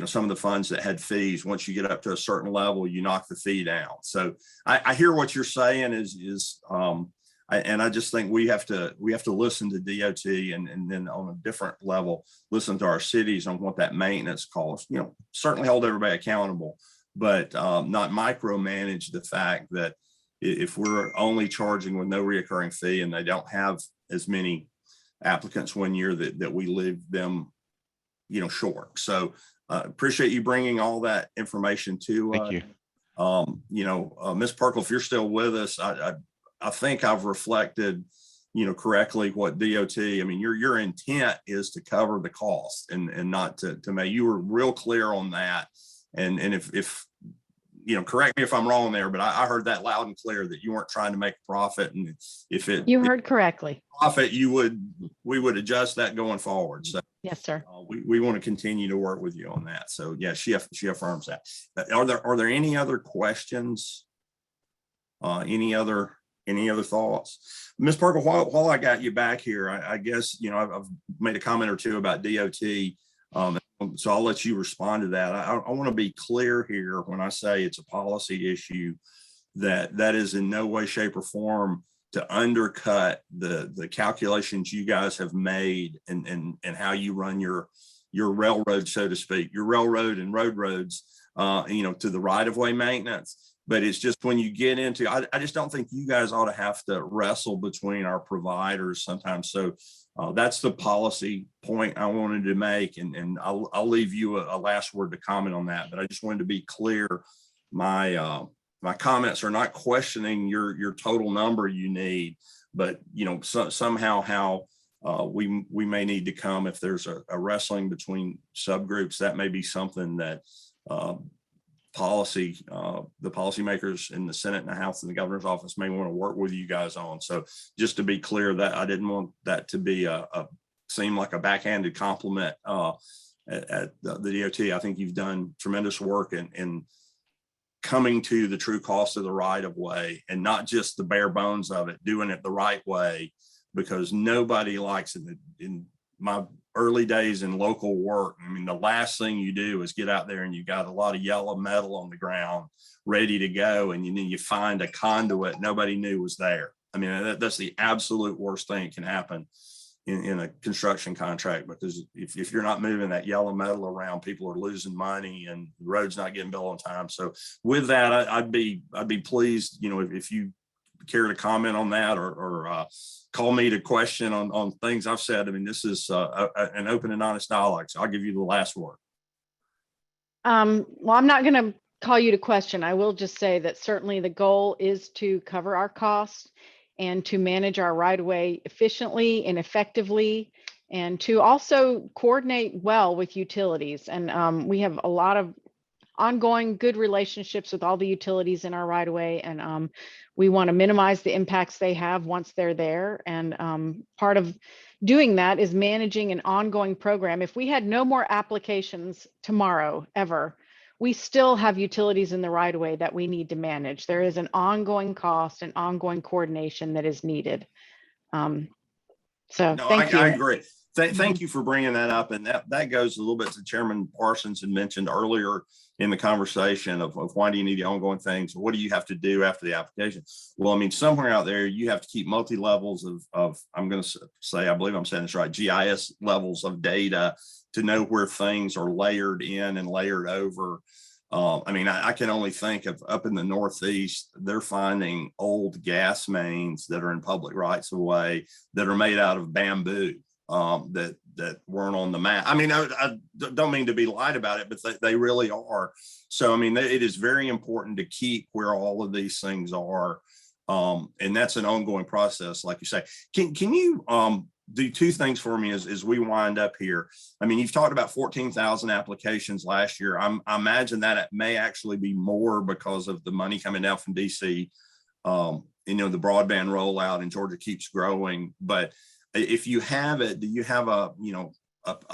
some of the funds that had fees, once you get up to a certain level, you knock the fee down. So I hear what you're saying and I just think we have to listen to DOT and then on a different level, listen to our cities on what that maintenance costs, certainly hold everybody accountable, but not micromanage the fact that if we're only charging with no reoccurring fee and they don't have as many applicants one year, that we leave them, short. So appreciate you bringing all that information to us. Thank you. Ms. Perkle, if you're still with us, I think I've reflected, correctly what DOT, I mean, your intent is to cover the cost and not to make, you were real clear on that. And if correct me if I'm wrong there, but I heard that loud and clear that you weren't trying to make a profit. And You heard correctly. Profit, we would adjust that going forward. So Yes, sir. we want to continue to work with you on that. So yeah, she affirms that. Are there any other questions? Any other thoughts? Ms. Perkle, while I got you back here, I guess, I've made a comment or two about DOT. So I'll let you respond to that. I want to be clear here when I say it's a policy issue, that is in no way, shape, or form to undercut the calculations you guys have made and how you run your railroad, so to speak, your railroad and roads, to the right-of-way maintenance. But it's just when you get into, I just don't think you guys ought to have to wrestle between our providers sometimes. So that's the policy point I wanted to make. And I'll leave you a last word to comment on that. But I just wanted to be clear. My comments are not questioning your total number you need, but somehow how we may need to come if there's a wrestling between subgroups. That may be something that the policymakers in the Senate and the House and the governor's office may want to work with you guys on. So just to be clear, that I didn't want that to be seem like a backhanded compliment at the DOT. I think you've done tremendous work in coming to the true cost of the right of way, and not just the bare bones of it, doing it the right way, because nobody likes it. In my early days in local work, I mean, the last thing you do is get out there and you got a lot of yellow metal on the ground ready to go, and you find a conduit nobody knew was there. I mean, that's the absolute worst thing that can happen in a construction contract, because if you're not moving that yellow metal around, people are losing money and the road's not getting built on time. So with that, I'd be pleased, if you care to comment on that or call me to question on things I've said. I mean, this is an open and honest dialogue. So I'll give you the last word. Well, I'm not going to call you to question. I will just say that certainly the goal is to cover our costs and to manage our right-of-way efficiently and effectively, and to also coordinate well with utilities. And we have a lot of ongoing good relationships with all the utilities in our right-of-way, and we want to minimize the impacts they have once they're there. And part of doing that is managing an ongoing program. If we had no more applications tomorrow ever, we still have utilities in the right-of-way that we need to manage. There is an ongoing cost and ongoing coordination that is needed. Thank you. I agree. Thank you for bringing that up. And that goes a little bit to Chairman Parsons had mentioned earlier in the conversation of why do you need the ongoing things? What do you have to do after the application? Well, I mean, somewhere out there, you have to keep multi-levels of I'm going to say, I believe I'm saying this right, GIS levels of data to know where things are layered in and layered over. I mean, I can only think of up in the Northeast, they're finding old gas mains that are in public rights of way that are made out of bamboo. That weren't on the map. I mean, I don't mean to be light about it, but they really are. So, I mean, it is very important to keep where all of these things are. And that's an ongoing process, like you say. Can you do two things for me as we wind up here? I mean, you've talked about 14,000 applications last year. I imagine that it may actually be more because of the money coming down from DC. The broadband rollout in Georgia keeps growing, but if you have it, do you have a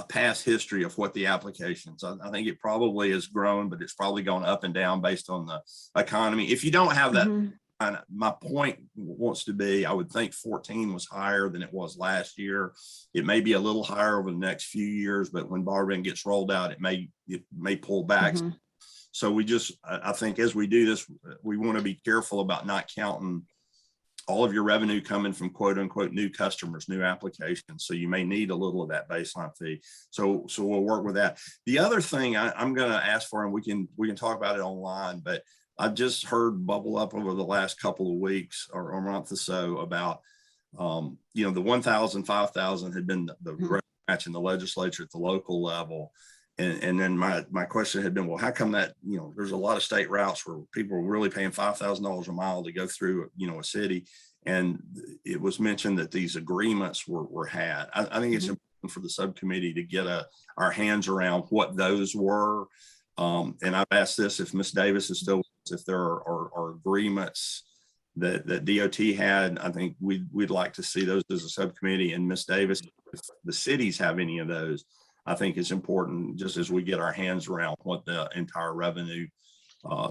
past history of what the applications? I think it probably has grown, but it's probably gone up and down based on the economy. If you don't have that, my point wants to be, I would think 14 was higher than it was last year. It may be a little higher over the next few years, but when broadband gets rolled out, it may pull back. So I think as we do this, we want to be careful about not counting all of your revenue coming from quote unquote new customers, new applications. So you may need a little of that baseline fee. So we'll work with that. The other thing I'm going to ask for, and we can talk about it online, but I've just heard bubble up over the last couple of weeks or month or so about, the 1,000, 5,000 had been the match in the legislature at the local level. And then my question had been, well, how come that, there's a lot of state routes where people are really paying $5,000 a mile to go through, a city. And it was mentioned that these agreements were had. I think it's important for the subcommittee to get our hands around what those were. And I've asked this, if Ms. Davis is still, if there are agreements that DOT had, I think we'd like to see those as a subcommittee. And Ms. Davis, if the cities have any of those, I think it's important, just as we get our hands around what the entire revenue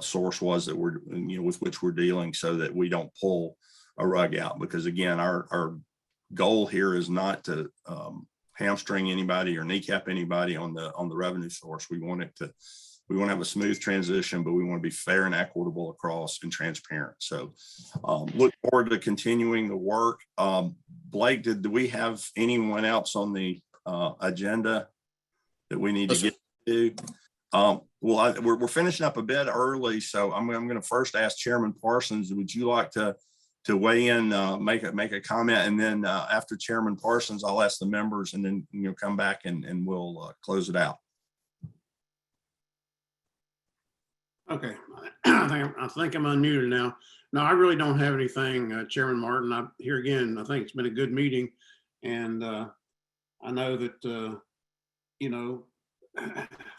source was that we're, with which we're dealing, so that we don't pull a rug out. Because again, our goal here is not to hamstring anybody or kneecap anybody on the revenue source. We want to have a smooth transition, but we want to be fair and equitable across and transparent. So look forward to continuing the work. Blake, do we have anyone else on the agenda that we need to get to? Well, we're finishing up a bit early, so I'm going to first ask Chairman Parsons, would you like to weigh in, make a comment, and then after Chairman Parsons, I'll ask the members, and then come back and we'll close it out. Okay, I think I'm unmuted now. No, I really don't have anything, Chairman Martin. Here again, I think it's been a good meeting, and I know that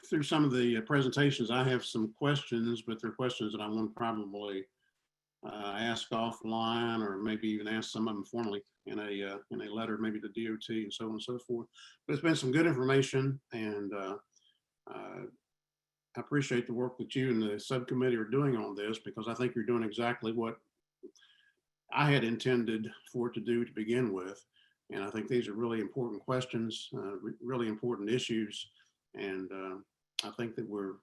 through some of the presentations, I have some questions, but they're questions that I want to probably ask offline, or maybe even ask some of them formally in a letter, maybe to DOT and so on and so forth. But it's been some good information, and I appreciate the work that you and the subcommittee are doing on this, because I think you're doing exactly what I had intended for it to do to begin with. And I think these are really important questions, really important issues. And I think that we're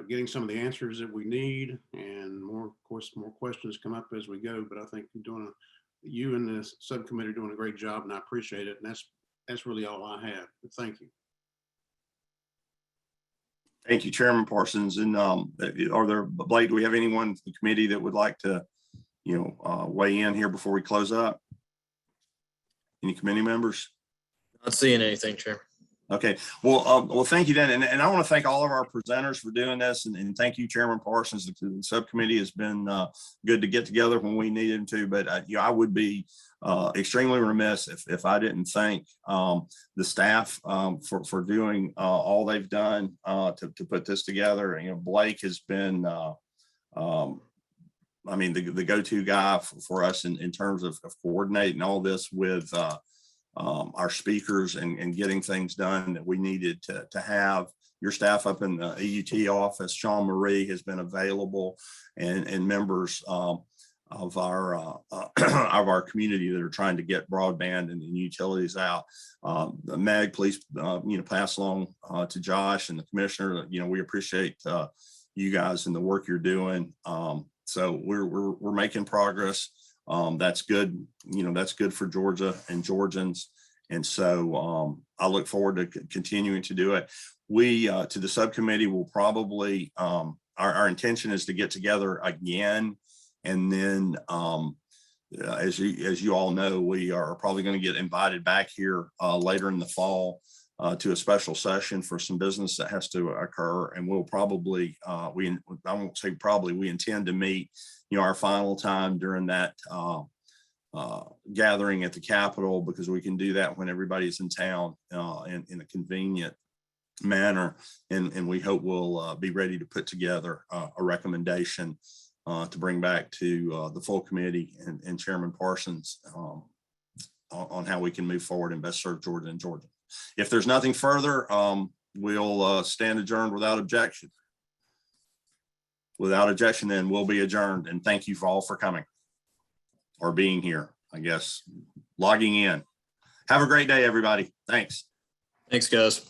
getting some of the answers that we need, and more questions come up as we go. But I think you and the subcommittee are doing a great job, and I appreciate it. And that's really all I have. But thank you. Thank you, Chairman Parsons. And Blake, do we have anyone in the committee that would like to, weigh in here before we close up? Any committee members? Not seeing anything, Chairman. Okay, well, thank you then. And I want to thank all of our presenters for doing this, and thank you, Chairman Parsons. The subcommittee has been good to get together when we needed to, but I would be extremely remiss if I didn't thank the staff for doing all they've done to put this together. Blake has been, the go-to guy for us in terms of coordinating all this with our speakers and getting things done that we needed to have. Your staff up in the EUT office, Sean Marie, has been available, and members of our community that are trying to get broadband and utilities out. Meg, please, pass along to Josh and the commissioner. We appreciate you guys and the work you're doing. So we're making progress. That's good. That's good for Georgia and Georgians. And so I look forward to continuing to do it. We, to the subcommittee, will probably, our intention is to get together again. And then, as you all know, we are probably going to get invited back here later in the fall to a special session for some business that has to occur. And we'll probably, I won't say probably, we intend to meet, our final time during that gathering at the Capitol, because we can do that when everybody's in town in a convenient manner. And we hope we'll be ready to put together a recommendation to bring back to the full committee and Chairman Parsons on how we can move forward and best serve Georgia and Georgia. If there's nothing further, we'll stand adjourned without objection. Without objection, then we'll be adjourned. And thank you all for coming or being here, I guess, logging in. Have a great day, everybody. Thanks. Thanks, guys.